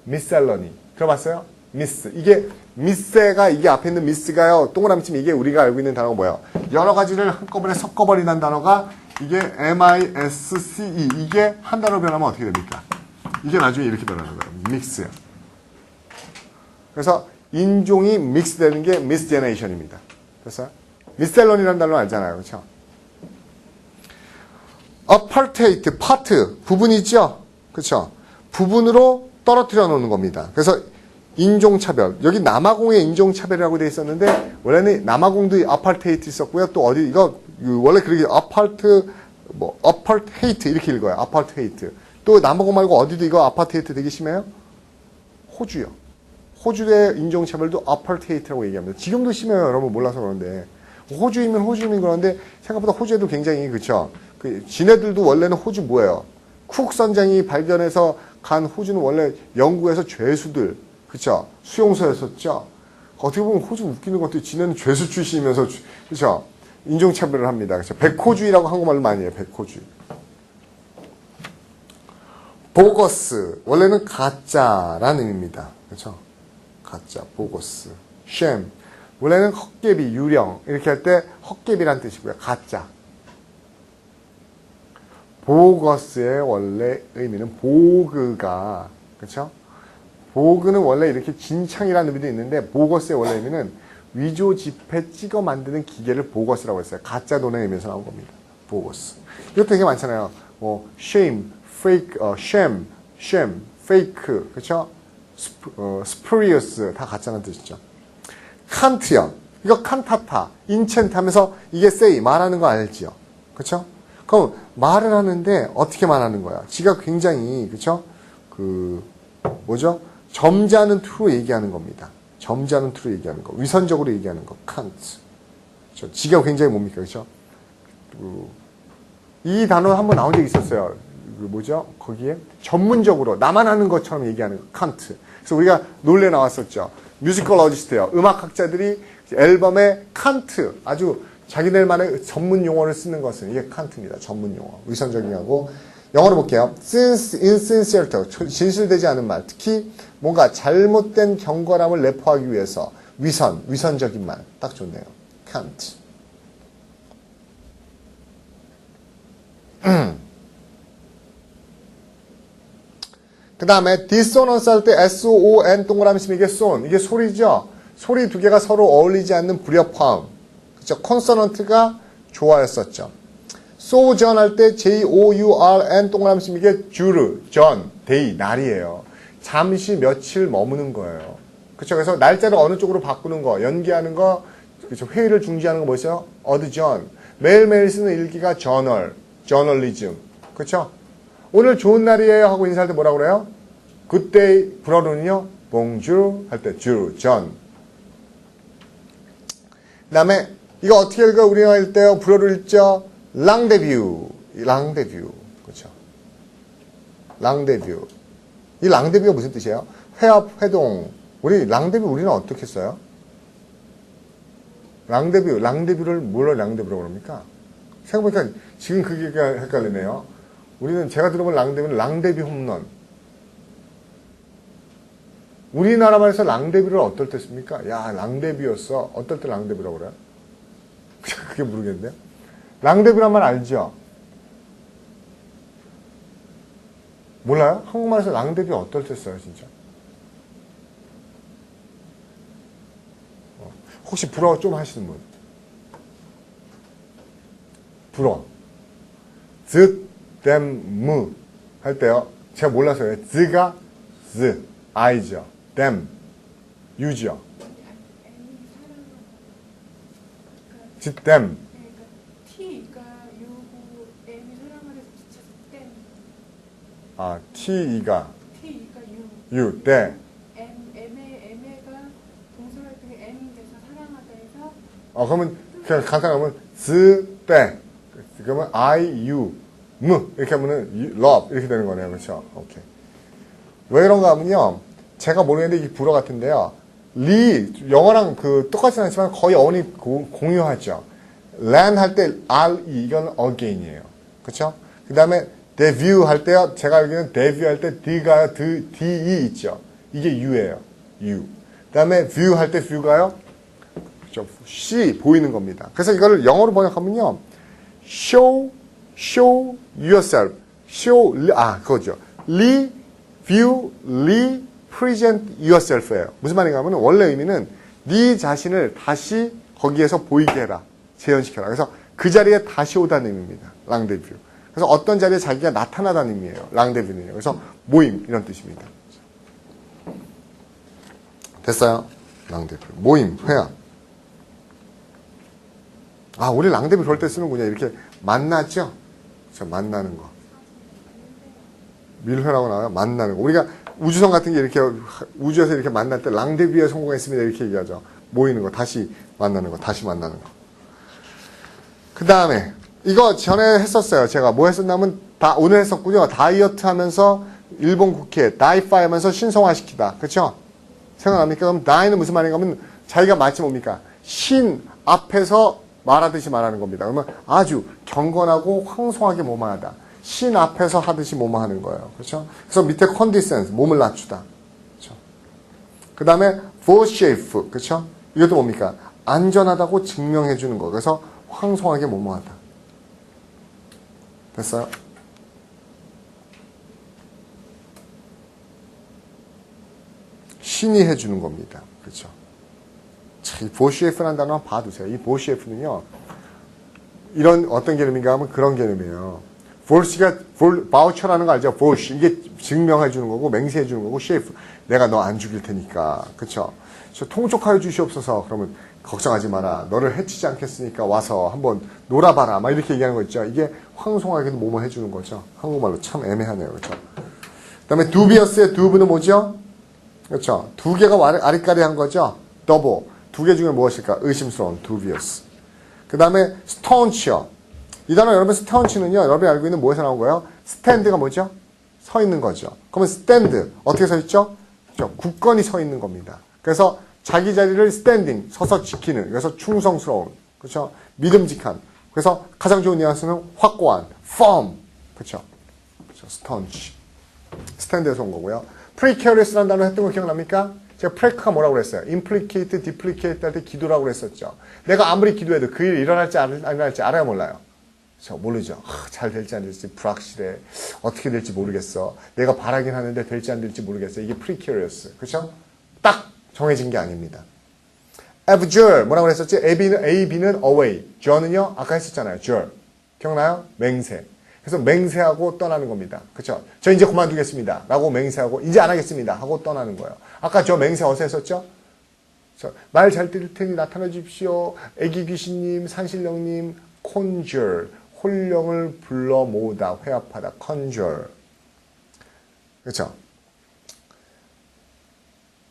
Speaker 1: 미셀러니. 들어봤어요? 미스. 이게 미세가 이게 앞에 있는 미스가요. 동그라미 치면 이게 우리가 알고 있는 단어가 뭐예요? 여러 가지를 한꺼번에 섞어버리는 단어가 이게 MISCE. 이게 한 단어로 변하면 어떻게 됩니까? 이게 나중에 이렇게 변하는 거예요. 믹스야. 그래서 인종이 믹스되는 게 미스제네이션입니다. 됐어요? 미셀런이라는 단어 알잖아요. 그렇죠? apartheid, part, 부분이죠? 그렇죠? 부분으로 떨어뜨려 놓는 겁니다. 그래서 인종차별. 여기 남아공에 인종차별이라고 되어 있었는데, 원래는 남아공도 아파르테이트 있었고요. 또 어디, 이거, 원래 그렇게 아파르테이트 이렇게 읽어요. 아파르테이트. 또 남아공 말고 어디도 이거 아파르테이트 되게 심해요? 호주요. 호주의 인종차별도 아파르테이트라고 얘기합니다. 지금도 심해요. 여러분 몰라서 그런데. 호주이면 그런데 생각보다 호주에도 굉장히, 그쵸? 지네들도 원래는 호주 뭐예요? 쿡 선장이 발견해서 간 호주는 원래 영국에서 죄수들, 그쵸? 수용소였었죠? 어떻게 보면 호주 웃기는 것도 지네는 죄수 출신이면서, 그쵸? 인종차별을 합니다. 그쵸? 백호주의라고 한국말로 많이 해요. 백호주의. 보거스. 원래는 가짜라는 의미입니다. 그쵸? 가짜, 보거스. 쉔. 원래는 헛개비, 유령. 이렇게 할 때 헛개비란 뜻이고요. 가짜. 보거스의 원래 의미는 보그가, 그쵸? 보그는 원래 이렇게 진창이라는 의미도 있는데, 보거스의 원래 의미는 위조 지폐 찍어 만드는 기계를 보거스라고 했어요. 가짜 돈의 의미에서 나온 겁니다. 보거스. 이것도 되게 많잖아요. 뭐, shame, fake, shame, fake, 그쵸? spurious, 다 가짜라는 뜻이죠. 칸트요. 이거 칸타타, 인챈트 하면서 이게 say, 말하는 거 알지요? 그쵸? 그럼 말을 하는데 어떻게 말하는 거야? 지가 굉장히, 그쵸? 뭐죠? 점잖은 투로 얘기하는 겁니다. 점잖은 투로 얘기하는 거. 위선적으로 얘기하는 거. 칸트. 그렇죠? 지가 굉장히 뭡니까? 그렇죠? 이 단어 한번 나온 적이 있었어요. 뭐죠? 거기에 전문적으로 나만 하는 것처럼 얘기하는 칸트. 그래서 우리가 논리에 나왔었죠. 뮤지컬러지스트예요. 음악학자들이 앨범에 칸트, 아주 자기들만의 전문 용어를 쓰는 것은 이게 칸트입니다. 전문 용어. 위선적이고 영어로 볼게요. insincere, 진실되지 않은 말. 특히 뭔가 잘못된 경건함을 내포하기 위해서 위선적인 말. 딱 좋네요. 칸트. 그 다음에 dissonance 할 때 S-O-N 동그라미 치면 이게 son. 이게 소리죠. 소리 두 개가 서로 어울리지 않는 불협화음. 그렇죠. 콘서넌트가 좋아했었죠. sojourn 할 때 J-O-U-R-N 동그라미 치면 이게 주르, 전, 데이, 날이에요. 잠시 며칠 머무는 거예요. 그렇죠. 그래서 날짜를 어느 쪽으로 바꾸는 거, 연기하는 거, 그렇죠. 회의를 중지하는 거 뭐였어요? 어드전. 매일매일 쓰는 일기가 저널리즘. 그렇죠. 오늘 좋은 날이에요 하고 인사할 때 뭐라고 그래요? Good day. 불어는요? Bonjour 할 때 주, 전. 그 다음에 이거 어떻게 읽어? 우리가 읽때요. 불어를 읽죠? 랑데뷰. 그렇죠. 랑데뷰. 이 랑데뷰가 무슨 뜻이에요? 회합, 회동. 우리는 어떻게 써요? 랑데뷰를 뭘로 랑데뷰라고 그럽니까? 생각해보니까 지금 그게 헷갈리네요. 우리는 제가 들어본 랑데뷰는 랑데뷰 홈런. 우리나라 말에서 랑데뷰를 어떨 때 씁니까? 야, 랑데뷰였어. 어떨 때 랑데뷰라고 그래요? 그게 모르겠는데요. 랑데뷰란 말 알죠? 몰라요? 한국말에서 랑데뷰 어떨 때 써요, 진짜? 혹시 불어 좀 하시는 분? 불어. 즈, 할 때요. 제가 몰라서요. 즈가 즈, 아이죠. them, you죠. 즈, them.
Speaker 2: T가 U고 M이 사랑하면서 붙여서 댐.
Speaker 1: 아, T가
Speaker 2: T가 U.
Speaker 1: you, 때.
Speaker 2: M가 동사활동에 M이 돼서 사랑하다 해서
Speaker 1: 그러면 그냥 간단하면 즈, 때. 그러면 I, you, 이렇게 하면은 love 이렇게 되는 거네요. 그렇죠? 오케이. 왜 그런가 하면요. 제가 모르겠는데 이 불어 같은데요. 영어랑 똑같진 않지만 거의 어원이 공유하죠. land 할 때 re 이건 again이에요. 그렇죠? 그 다음에 debut 할 때요. 제가 알기로는 debut 할 때 d가 de 있죠. 이게 you예요. you. 그 다음에 view 할 때 view가요. 그렇죠? see 보이는 겁니다. 그래서 이거를 영어로 번역하면요. show yourself. 그거죠. view, present yourself예요. 무슨 말인가 하면 원래 의미는 네 자신을 다시 거기에서 보이게 해라. 재현시켜라. 그래서 그 자리에 다시 오다는 의미입니다. 랑데뷰. 그래서 어떤 자리에 자기가 나타나다는 의미예요. 랑데뷰는요. 그래서 모임 이런 뜻입니다. 됐어요? 랑데뷰. 모임, 회합. 우리 랑데뷰 그럴 때 쓰는군요. 이렇게 만나죠? 그렇죠? 만나는 거. 밀회라고 나와요. 만나는 거. 우리가 우주선 같은 게 이렇게 우주에서 이렇게 만날 때 랑데뷰에 성공했습니다. 이렇게 얘기하죠. 모이는 거, 다시 만나는 거, 다시 만나는 거. 그 다음에 이거 전에 했었어요. 제가 뭐 했었냐면 오늘 했었군요. 다이어트 하면서 일본 국회 다이파이 하면서 신성화시키다. 그렇죠? 생각납니까? 그럼 다이는 무슨 말인가 하면 자기가 마치 뭡니까? 신 앞에서 말하듯이 말하는 겁니다. 그러면 아주 경건하고 황송하게 뭐뭐하다. 신 앞에서 하듯이 뭐뭐하는 거예요. 그렇죠? 그래서 밑에 condescend, 몸을 낮추다. 그렇죠? 그 다음에 vouchsafe, 그렇죠? 이것도 뭡니까? 안전하다고 증명해 주는 거. 그래서 황송하게 뭐뭐하다. 됐어요? 신이 해주는 겁니다. 그렇죠? 이 vouchsafe라는 단어 한번 봐두세요. 이 vouchsafe는요, 이런 어떤 개념인가 하면 그런 개념이에요. voucher라는 거 알죠? vouch. 이게 증명해 주는 거고, 맹세해 주는 거고, safe. 내가 너 안 죽일 테니까. 그쵸? 저 통촉하여 주시옵소서. 그러면 걱정하지 마라. 너를 해치지 않겠으니까 와서 한번 놀아봐라. 막 이렇게 얘기하는 거 있죠? 이게 황송하게도 뭐뭐 해주는 거죠? 한국말로 참 애매하네요. 그쵸? 그 다음에 dubious의 dube는 뭐죠? 그렇죠? 두 개가 아리까리한 거죠? double. 두 개 중에 무엇일까? 의심스러운, dubious. 그 다음에 staunch요. 이 단어 여러분 staunch는요. 여러분이 알고 있는 뭐에서 나온 거예요? stand가 뭐죠? 서 있는 거죠. 그러면 stand 어떻게 서 있죠? 그렇죠? 굳건히 서 있는 겁니다. 그래서 자기 자리를 standing 서서 지키는 그래서 충성스러운 그렇죠? 믿음직한 그래서 가장 좋은 뉘앙스는 확고한 firm 그렇죠? staunch stand에서 온 거고요. precarious라는 단어 했던 거 기억납니까? 제가 preca가 뭐라고 그랬어요? implicate, deprecate 할 때 기도라고 그랬었죠. 내가 아무리 기도해도 그 일 일어날지 안 일어날지 알아야 몰라요. 저 모르죠. 잘 될지 안 될지 불확실해. 어떻게 될지 모르겠어. 내가 바라긴 하는데 될지 안 될지 모르겠어. 이게 precarious. 그렇죠? 딱 정해진 게 아닙니다. abjure 뭐라고 그랬었지? AB는 away. jure는요? 아까 했었잖아요. jure. 기억나요? 맹세. 그래서 맹세하고 떠나는 겁니다. 그렇죠? 저 이제 그만두겠습니다. 라고 맹세하고 이제 안 하겠습니다. 하고 떠나는 거예요. 아까 저 맹세 어디서 했었죠? 말 잘 들을 테니 나타나 주십시오. 애기 귀신님, 산신령님, conjure. 혼령을 불러 모으다, 회합하다, conjure. 그렇죠?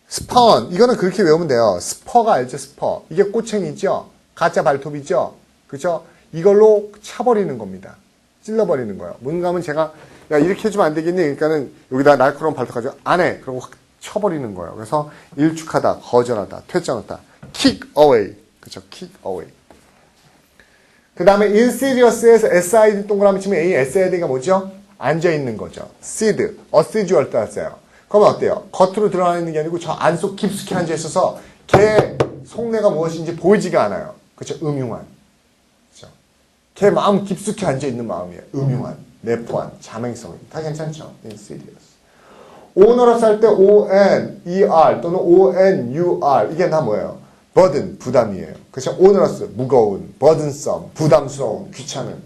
Speaker 1: spawn, 이거는 그렇게 외우면 돼요. 스퍼가 알죠, 스퍼. 이게 꼬챙이죠? 가짜 발톱이죠? 그렇죠? 이걸로 차버리는 겁니다. 찔러버리는 거예요. 뭔가 하면 제가, 야, 이렇게 해주면 안 되겠니? 그러니까는 여기다 날카로운 발톱 가지고 안 해. 그러고 확 쳐버리는 거예요. 그래서 일축하다, 거절하다, 퇴짜놓다. kick away. 그렇죠? kick away. 그 다음에 insidious에서 SID 동그라미 치면 A, SID가 뭐죠? 앉아있는 거죠. sit, assidual 따랐어요. 그러면 어때요? 겉으로 드러나 있는 게 아니고 저 안속 깊숙이 앉아있어서 걔 속내가 무엇인지 보이지가 않아요. 그렇죠? 음흉한. 그렇죠? 걔 마음 깊숙이 앉아있는 마음이에요. 음흉한, 내포한, 자맹성. 다 괜찮죠? insidious. onerous 할 때 O-N-E-R 또는 O-N-U-R 이게 다 뭐예요? burden, 부담이에요. 그렇죠? onerous, 무거운, burdensome, 부담스러운, 귀찮은,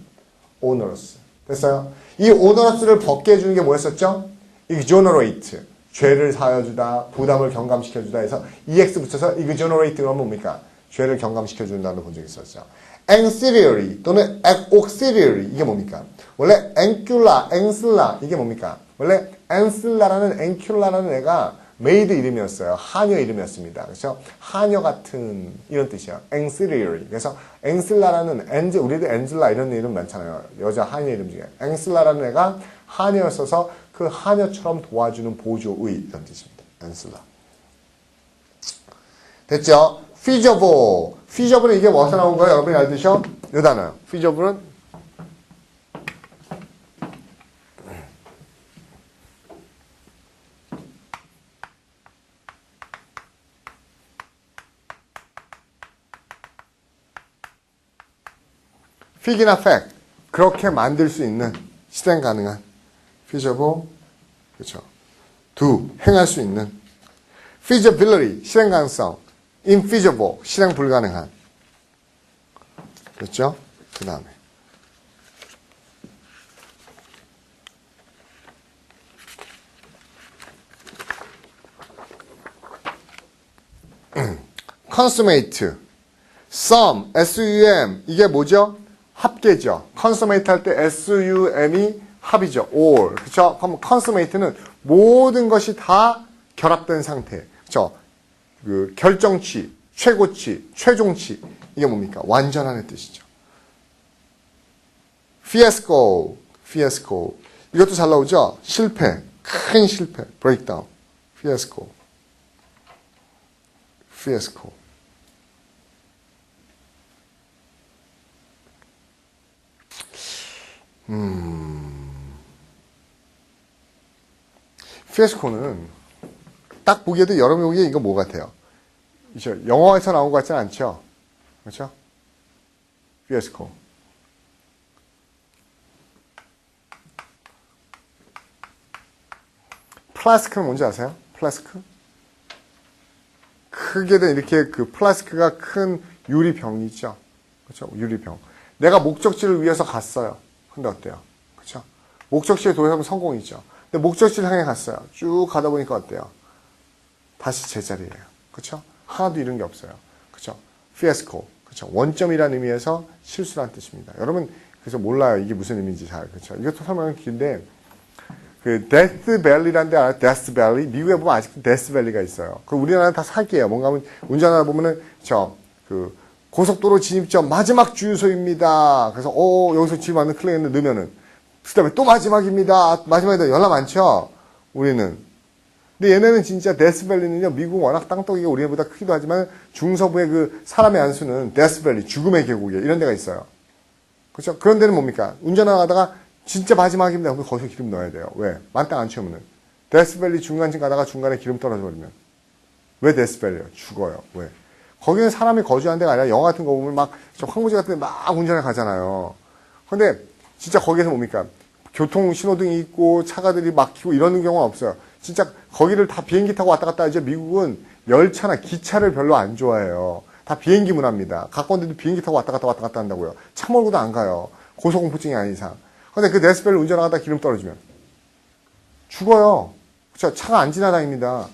Speaker 1: onerous. 됐어요? 이 onerous를 벗게 해주는 게 뭐였었죠? exonerate, 죄를 사여주다, 부담을 경감시켜주다 해서 EX 붙여서 exonerate 그러면 뭡니까? 죄를 경감시켜준다는 본 적이 있었죠. ancillary 또는 auxiliary 이게 뭡니까? 원래 ancilla, ancilla 이게 뭡니까? 원래 ancilla라는 ancilla라는 애가 메이드 이름이었어요. 하녀 이름이었습니다. 그렇죠? 하녀 같은 이런 뜻이에요. ancillary. 그래서 ancilla라는 우리도 angela 이런 이름 많잖아요. 여자 하녀 이름 중에. ancilla라는 애가 하녀였어서 그 하녀처럼 도와주는 보조의 이런 뜻입니다. ancilla. 됐죠? feasible. feasible은 이게 뭐서 나온 거예요? 여러분이 알듯이요? 이 단어요. feasible은 픽이나 팩 그렇게 만들 수 있는 실행 가능한 feasible 그렇죠. do 행할 수 있는 feasibility 실행 가능성 infeasible 실행 불가능한 그렇죠. 그 다음에 consummate sum S-U-M 이게 뭐죠? 합계죠. consummate 할 때 S-U-M이 합이죠. all. 그렇죠? 그럼 consummate는 모든 것이 다 결합된 상태. 그렇죠? 그 결정치, 최고치, 최종치. 이게 뭡니까? 완전한 뜻이죠. fiasco, fiasco. 이것도 잘 나오죠? 실패, 큰 실패, breakdown. fiasco. fiasco. 피에스코는 딱 보기에도 여러분 보기에 이거 뭐 같아요? 그렇죠? 영화에서 나온 것 같지는 않죠? 그렇죠? 피에스코. 플라스크는 뭔지 아세요? 플라스크? 크게 된 이렇게 그 플라스크가 큰 유리병이죠. 그렇죠? 유리병. 내가 목적지를 위해서 갔어요. 근데 어때요? 그렇죠? 목적지에 도착하면 성공이죠. 근데 목적지를 향해 갔어요. 쭉 가다 보니까 어때요? 다시 제자리예요. 그렇죠? 하나도 잃은 게 없어요. 그렇죠? fiasco. 그렇죠? 원점이라는 의미에서 실수란 뜻입니다. 여러분 그래서 몰라요. 이게 무슨 의미인지 잘. 그렇죠? 이것도 설명은 긴데 그 데스 밸리라는 데 알아요? 데스 밸리. 미국에 보면 아직도 데스 밸리가 있어요. 그 우리나라는 다 사기예요. 뭔가 하면 운전하다 보면은 그 고속도로 진입점 마지막 주유소입니다. 그래서 여기서 지금 맞는 클릭했는데 넣으면은 그 다음에 또 마지막입니다. 마지막에 연락 많죠. 우리는. 근데 얘네는 진짜 데스밸리는요, 미국 워낙 땅덩이가 우리보다 크기도 하지만 중서부의 그 사람의 안수는 데스밸리, 죽음의 계곡에 이런 데가 있어요. 그렇죠? 그런 데는 뭡니까? 운전하다가 진짜 마지막입니다. 그럼 거기서 기름 넣어야 돼요. 왜? 만땅 안 채우면은. 데스밸리 중간쯤 가다가 중간에 기름 떨어져 버리면. 왜 데스밸리예요? 죽어요. 왜? 거기는 사람이 거주하는 데가 아니라 영화 같은 거 보면 막 황무지 같은 데 막 운전해 가잖아요. 근데 진짜 거기에서 뭡니까? 교통 신호등이 있고 차가들이 막히고 이러는 경우는 없어요. 진짜 거기를 다 비행기 타고 왔다 갔다 하죠. 미국은 열차나 기차를 별로 안 좋아해요. 다 비행기 문화입니다. 가까운 데도 비행기 타고 왔다 갔다 한다고요. 차 몰고도 안 가요. 고소공포증이 아닌 이상. 근데 그 데스밸리 운전하다 기름 떨어지면 죽어요. 그렇죠? 차가 안 지나다닙니다.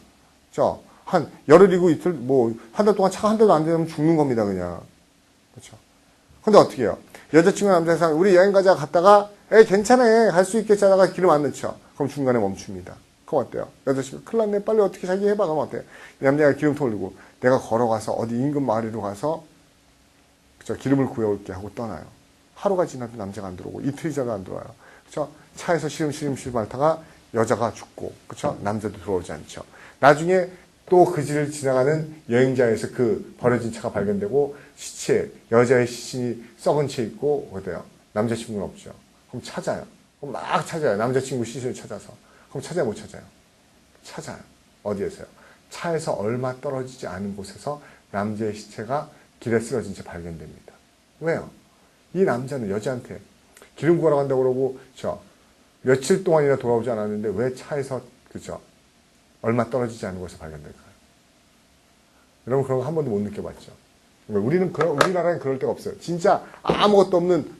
Speaker 1: 그렇죠? 한 열흘이고 이틀 한 달 동안 차가 한 대도 안 되면 죽는 겁니다, 그냥. 그렇죠? 근데 어떻게 해요? 여자친구 남자상 우리 여행 가자 갔다가 괜찮아. 갈 수 있겠지 하다가 기름 안 넣죠. 그럼 중간에 멈춥니다. 그럼 어때요? 여자친구 큰일 났네. 빨리 어떻게 자기 해봐. 그럼 어때요? 남자가 기름통 올리고 내가 걸어가서 어디 인근 마을로 가서 그쵸? 기름을 구해올게 하고 떠나요. 하루가 지나도 남자가 안 들어오고 이틀이 지나도 안 들어와요. 그쵸? 차에서 시름시름 앓다가 여자가 죽고 그쵸? 남자도 들어오지 않죠. 나중에 또 그 길을 지나가는 여행자에서 그 버려진 차가 발견되고 시체, 여자의 시신이 썩은 채 있고 어때요? 남자친구는 없죠. 그럼 찾아요. 그럼 막 찾아요. 남자친구 시신을 찾아서. 그럼 찾아요, 못 찾아요? 찾아요. 어디에서요? 차에서 얼마 떨어지지 않은 곳에서 남자의 시체가 길에 쓰러진 채 발견됩니다. 왜요? 이 남자는 여자한테 기름 구하러 간다고 그러고 며칠 동안이나 돌아오지 않았는데 왜 차에서 그죠? 얼마 떨어지지 않은 곳에서 발견될까요? 여러분 그런 거 한 번도 못 느껴봤죠? 우리나라는 그럴 데가 없어요. 진짜 아무것도 없는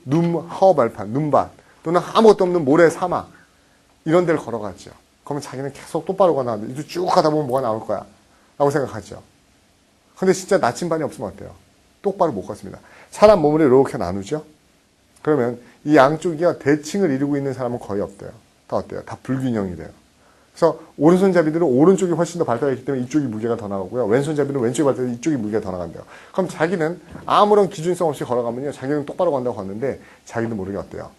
Speaker 1: 하어발판, 눈밭 또는 아무것도 없는 모래 사막 이런 데를 걸어갔죠. 그러면 자기는 계속 똑바로 가나는데 이제 쭉 가다 보면 뭐가 나올 거야 라고 생각하죠. 근데 진짜 나침반이 없으면 어때요? 똑바로 못 갔습니다. 사람 몸을 이렇게 나누죠. 그러면 이 양쪽이가 대칭을 이루고 있는 사람은 거의 없대요. 다 어때요? 다 불균형이 돼요. 그래서 오른손잡이들은 오른쪽이 훨씬 더 발달했기 때문에 이쪽이 무게가 더 나가고요. 왼손잡이는 왼쪽이 발달해서 이쪽이 무게가 더 나간대요. 그럼 자기는 아무런 기준성 없이 걸어가면요. 자기는 똑바로 간다고 갔는데 자기도 모르게 어때요?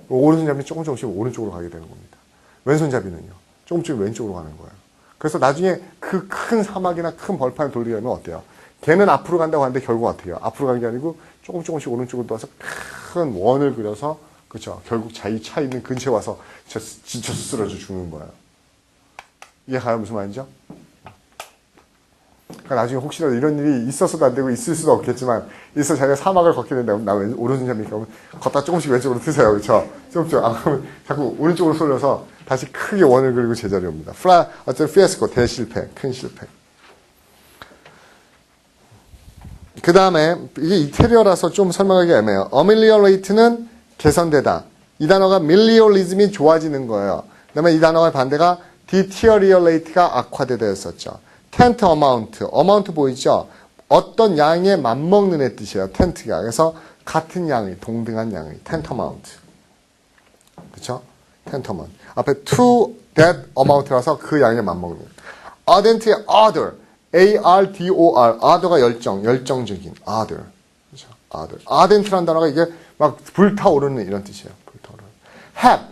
Speaker 1: 오른손잡이는 조금씩 오른쪽으로 가게 되는 겁니다. 왼손잡이는요. 조금씩 왼쪽으로 가는 거예요. 그래서 나중에 그 큰 사막이나 큰 벌판을 돌리게 되면 어때요? 걔는 앞으로 간다고 하는데 결국 어떻게 해요? 앞으로 가는 게 아니고 조금씩 오른쪽으로 떠서 큰 원을 그려서 그렇죠. 결국 자기 차 있는 근처에 와서 지쳐서 쓰러져 죽는 거예요. 이해가요? 무슨 말인지요? 그러니까 나중에 혹시라도 이런 일이 있어서도 안 되고 있을 수도 없겠지만 있어 자기가 사막을 걷게 된다. 나 오른손잡이니까 걷다 조금씩 왼쪽으로 트세요. 그렇죠? 조금씩. 그러면 자꾸 오른쪽으로 쏠려서 다시 크게 원을 그리고 제자리에 옵니다. 어쨌든 피에스코 대실패, 큰 실패. 그 다음에 이게 이태리어라서 좀 설명하기 애매해요. ameliorate는 개선되다. 이 단어가 meliorism이 좋아지는 거예요. 그 다음에 이 단어의 반대가 deteriorate가 악화되다였었죠. tent amount 보이죠? 어떤 양에 맞먹는 애 뜻이에요. tent가. 그래서 같은 양의, 동등한 양의 tent amount. 그렇죠? tent amount. 앞에 to that amount라서 그 양에 맞먹는. ardent의 ardor. A-R-D-O-R. ardor가 열정적인. ardor. 그렇죠? ardor. ardent라는 단어가 이게 막 불타오르는 이런 뜻이에요. 불타오르는. have.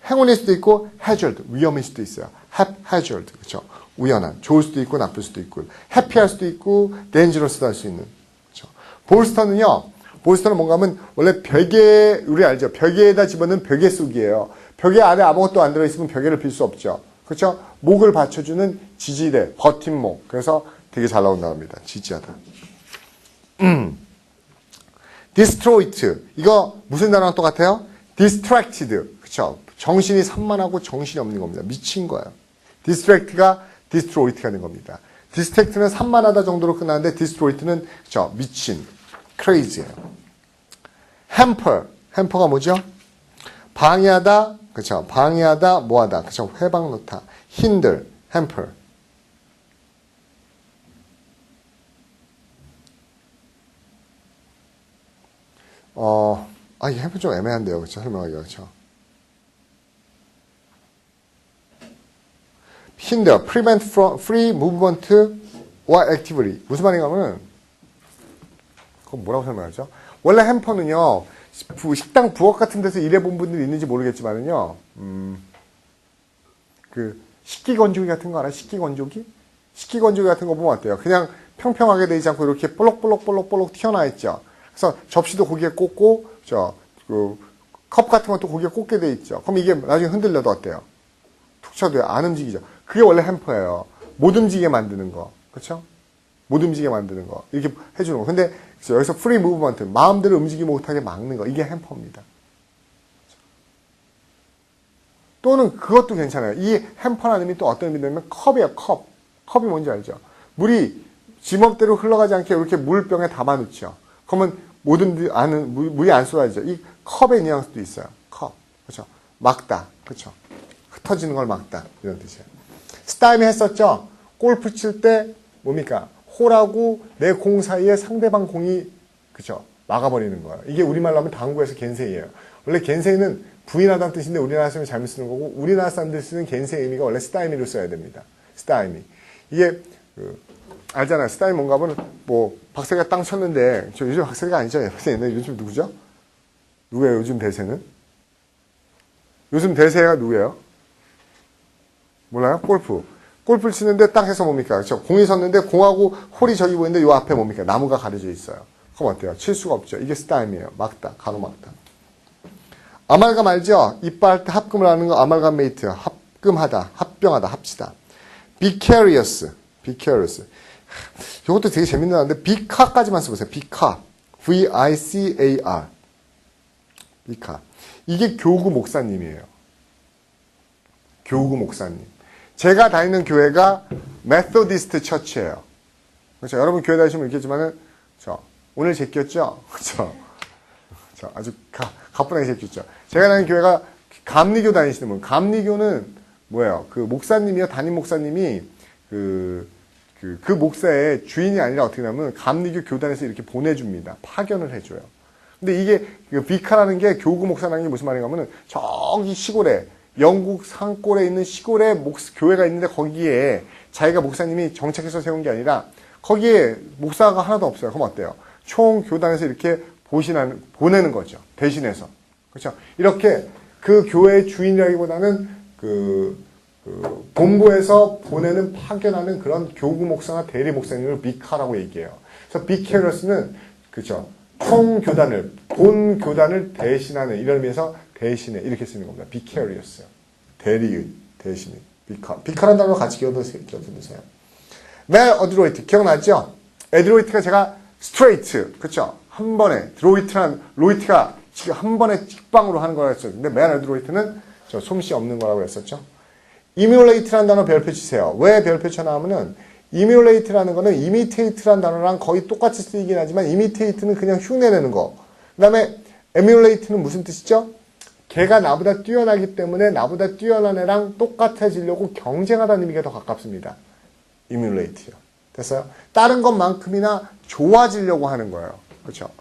Speaker 1: 행운일 수도 있고 hazard. 위험일 수도 있어요. haphazard. 그렇죠? 우연한. 좋을 수도 있고 나쁠 수도 있고. 해피할 수도 있고 dangerous도 할 수 있는. 그렇죠? 볼스터는 뭔가 하면 원래 벽에 우리 알죠? 벽에다 집어넣는 벽에 쑥이에요. 벽에 안에 아무것도 안 들어있으면 벽에를 빌 수 없죠. 그렇죠? 목을 받쳐주는 지지대, 버팀목. 그래서 되게 잘 나온다고 합니다. 지지하다. distraught. 이거 무슨 단어랑 똑같아요? distracted. 그렇죠? 정신이 산만하고 정신이 없는 겁니다. 미친 거예요. distract가 distraught가 된 겁니다. distract는 산만하다 정도로 끝나는데 distraught는 그렇죠? 미친, crazy예요. hamper가 뭐죠? 방해하다, 그렇죠? 방해하다, 뭐하다, 그렇죠? 회방 놓다, hinder, hamper. 이 hamper 좀 애매한데요, 그렇죠? 설명하기가 그렇죠? hinder, prevent from free movement or activity. 무슨 말인가 하면 그건 뭐라고 설명하죠? 원래 햄퍼는요, 식당 부엌 같은 데서 일해본 분들이 있는지 모르겠지만은요, 그, 식기건조기 같은 거 알아? 식기건조기? 식기건조기 같은 거 보면 어때요? 그냥 평평하게 되지 않고 이렇게 볼록볼록 튀어나와 있죠. 그래서 접시도 거기에 꽂고, 컵 같은 것도 거기에 꽂게 돼 있죠. 그럼 이게 나중에 흔들려도 어때요? 툭 쳐도 안 움직이죠. 그게 원래 햄퍼예요. 못 움직이게 만드는 거. 그렇죠? 못 움직이게 만드는 거. 이렇게 해주는 거. 근데 여기서 프리 무브먼트, 마음대로 움직이지 못하게 막는 거. 이게 햄퍼입니다. 또는 그것도 괜찮아요. 이 햄퍼라는 의미 또 어떤 의미냐면 컵이에요. 컵. 컵이 뭔지 알죠? 물이 지멋대로 흘러가지 않게 이렇게 물병에 담아놓죠. 그러면 물이 안 쏟아지죠. 이 컵의 뉘앙스도 있어요. 컵. 그렇죠? 막다. 그렇죠? 흩어지는 걸 막다. 이런 뜻이에요. 스타임이 했었죠? 골프 칠 때 뭡니까? 홀하고 내 공 사이에 상대방 공이 그렇죠? 막아버리는 거예요. 이게 우리말로 하면 당구에서 겐세이예요. 원래 겐세이는 부인하다는 뜻인데 우리나라 사람이 잘못 쓰는 거고 우리나라 사람들이 쓰는 겐세이 의미가 원래 스타이미로 써야 됩니다. 스타이미. 이게 알잖아요. 스타이미 뭔가 하면 뭐 박세리가 땅 쳤는데 저 요즘 박세리가 아니죠. 박세리는 요즘 누구죠? 누구예요? 요즘 대세는? 요즘 대세가 누구예요? 몰라요? 골프를 치는데 딱 해서 뭡니까? 그렇죠? 공이 섰는데 공하고 홀이 저기 보이는데 요 앞에 뭡니까? 나무가 가려져 있어요. 그럼 어때요? 칠 수가 없죠. 이게 스타임이에요. 막다. 가로막다. 아말감 알죠? 이빨 때 합금을 하는 거 아말가메이트. 합금하다. 합병하다. 합치다. vicarious. 이것도 되게 재밌는데 비카까지만 써보세요. 비카. V-I-C-A-R. 비카. 이게 교구 목사님이에요. 교구 목사님. 제가 다니는 교회가 메소디스트 처치예요. 그렇죠? 여러분 교회 다니시면 있겠지만은 오늘 제꼈죠? 그렇죠? 아주 가뿐하게 제꼈죠. 제가 다니는 교회가 감리교 다니시는 분. 감리교는 뭐예요? 그 목사님이요, 담임 목사님이 그 목사의 주인이 아니라 어떻게 하냐면 감리교 교단에서 이렇게 보내줍니다. 파견을 해줘요. 근데 이게 비카라는 게 교구 목사라는 게 무슨 말인가 하면은 저기 시골에 영국 산골에 있는 시골에 교회가 있는데 거기에 자기가 목사님이 정착해서 세운 게 아니라 거기에 목사가 하나도 없어요. 그럼 어때요? 총 교단에서 이렇게 보내는 거죠. 대신해서. 그렇죠? 이렇게 그 교회의 주인이라기보다는 본부에서 보내는 파견하는 그런 교구 목사나 대리 목사님을 비카라고 얘기해요. 그래서 비케러스는 그렇죠. 총 교단을 본 교단을 대신하는 이런 의미에서 대신에 이렇게 쓰는 겁니다. 비케리어스. 대리의 대신에 비카라는 단어 같이 기억해두세요. 멜 어드로이트 기억나죠? 에드로이트가 제가 스트레이트 그렇죠? 한 번에 로이트가 지금 한 번에 직방으로 하는 거라 했어요. 근데 멜 어드로이트는 저 솜씨 없는 거라고 했었죠. 이뮬레이트라는 단어 별표 치세요. 왜 별표 쳐나오면은 이뮬레이트라는 거는 이미테이트라는 단어랑 거의 똑같이 쓰이긴 하지만 이미테이트는 그냥 흉내내는 거. 그 다음에 에뮬레이트는 무슨 뜻이죠? 걔가 나보다 뛰어나기 때문에 나보다 뛰어난 애랑 똑같아지려고 경쟁하다는 의미가 더 가깝습니다. 이뮬레이트요. 됐어요? 다른 것만큼이나 좋아지려고 하는 거예요. 그렇죠?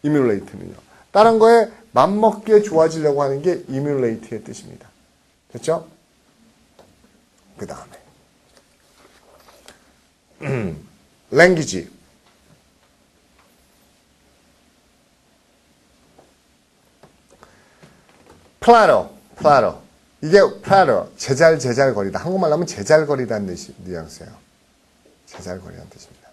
Speaker 1: 이뮬레이트는요. 다른 거에 맞먹기에 좋아지려고 하는 게 이뮬레이트의 뜻입니다. 됐죠? 그 다음에 랭귀지. 플라터. 이게 플라터. 제잘거리다. 한국말로 하면 제잘거리다는 뉘앙스예요. 제잘거리다는 뜻입니다.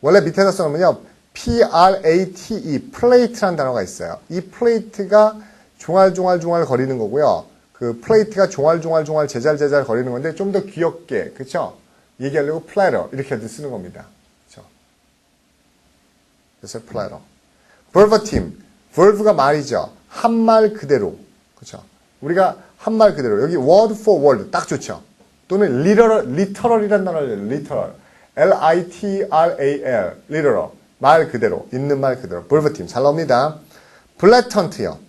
Speaker 1: 원래 밑에다 써놓으면요. P-R-A-T-E, 플레이트라는 단어가 있어요. 이 플레이트가 종알종알 거리는 거고요. 그 플레이트가 종알종알 제잘 거리는 건데 좀 더 귀엽게, 그쵸? 얘기하려고 플래터 이렇게 쓰는 겁니다. 그렇죠? 그래서 플래터. verbatim. verve가 말이죠. 한 말 그대로. 그렇죠? 우리가 한 말 그대로. 여기 word for word 딱 좋죠. 또는 literal이라는 단어를 literal. L-I-T-R-A-L. literal. 말 그대로. 있는 말 그대로. verbatim. 잘 나옵니다. blatant요.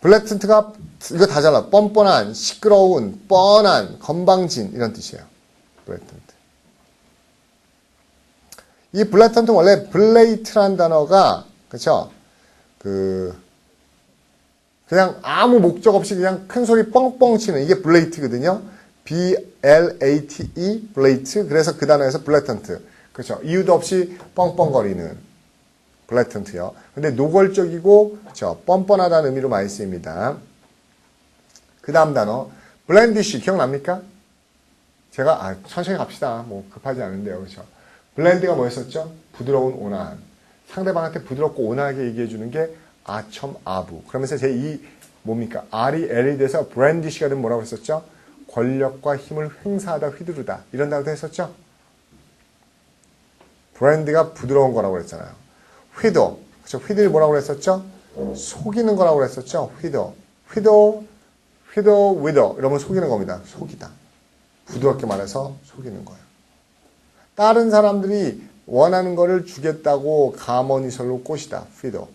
Speaker 1: 블랙턴트가 이거 다 잘라. 뻔뻔한, 시끄러운, 뻔한, 건방진 이런 뜻이에요. 블랙턴트. 이 블랙턴트 원래 블레이트란 단어가 그렇죠? 그냥 아무 목적 없이 그냥 큰 소리 뻥뻥 치는 이게 블레이트거든요. B-L-A-T-E 블레이트. 그래서 그 단어에서 블랙턴트. 그렇죠. 이유도 없이 뻥뻥거리는 blatant요. 근데 노골적이고 그렇죠. 뻔뻔하다는 의미로 많이 쓰입니다. 그 다음 단어 blandish 기억납니까? 제가 천천히 갑시다. 뭐 급하지 않은데요. 그렇죠. 블렌드가 뭐였었죠? 부드러운 온화한. 상대방한테 부드럽고 온화하게 얘기해 주는 게 아첨 아부. 그러면서 제 이 뭡니까? R이 L이 돼서 brandish가 되면 뭐라고 했었죠? 권력과 힘을 횡사하다 휘두르다. 이런 단어도 했었죠? 브랜드가 부드러운 거라고 그랬잖아요. 휘도. 그렇죠? 휘들이 뭐라고 그랬었죠? 속이는 거라고 그랬었죠? 휘도. 위도. 이러면 속이는 겁니다. 속이다. 부드럽게 말해서 속이는 거예요. 다른 사람들이 원하는 거를 주겠다고 가머니설로 꼬시다. 휘도.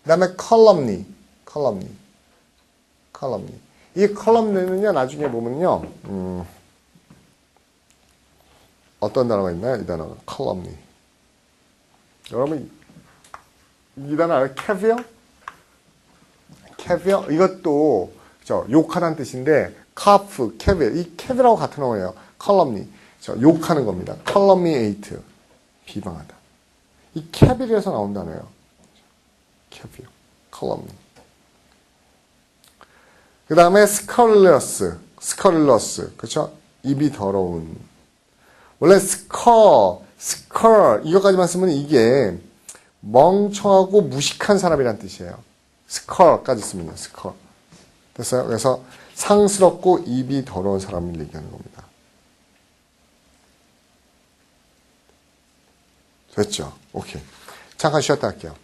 Speaker 1: 그 다음에 calumny. 이 calumny는요, 나중에 보면요, 어떤 단어가 있나요? 이 단어가. calumny. 여러분, 이 단어 알아요? caviar? 이것도, 그죠? 욕하다는 뜻인데, carp, caviar. 이 caviar하고 같은 어예요. calumny. 욕하는 겁니다. calumniate. 비방하다. 이 caviar에서 나온 단어예요. caviar. calumny. 그 다음에 scurrilous. 그쵸? 입이 더러운. 원래 scur, 이것까지만 쓰면 이게 멍청하고 무식한 사람이란 뜻이에요. scur까지 씁니다. scur. 됐어요? 그래서 상스럽고 입이 더러운 사람을 얘기하는 겁니다. 됐죠? 오케이. 잠깐 쉬었다 할게요.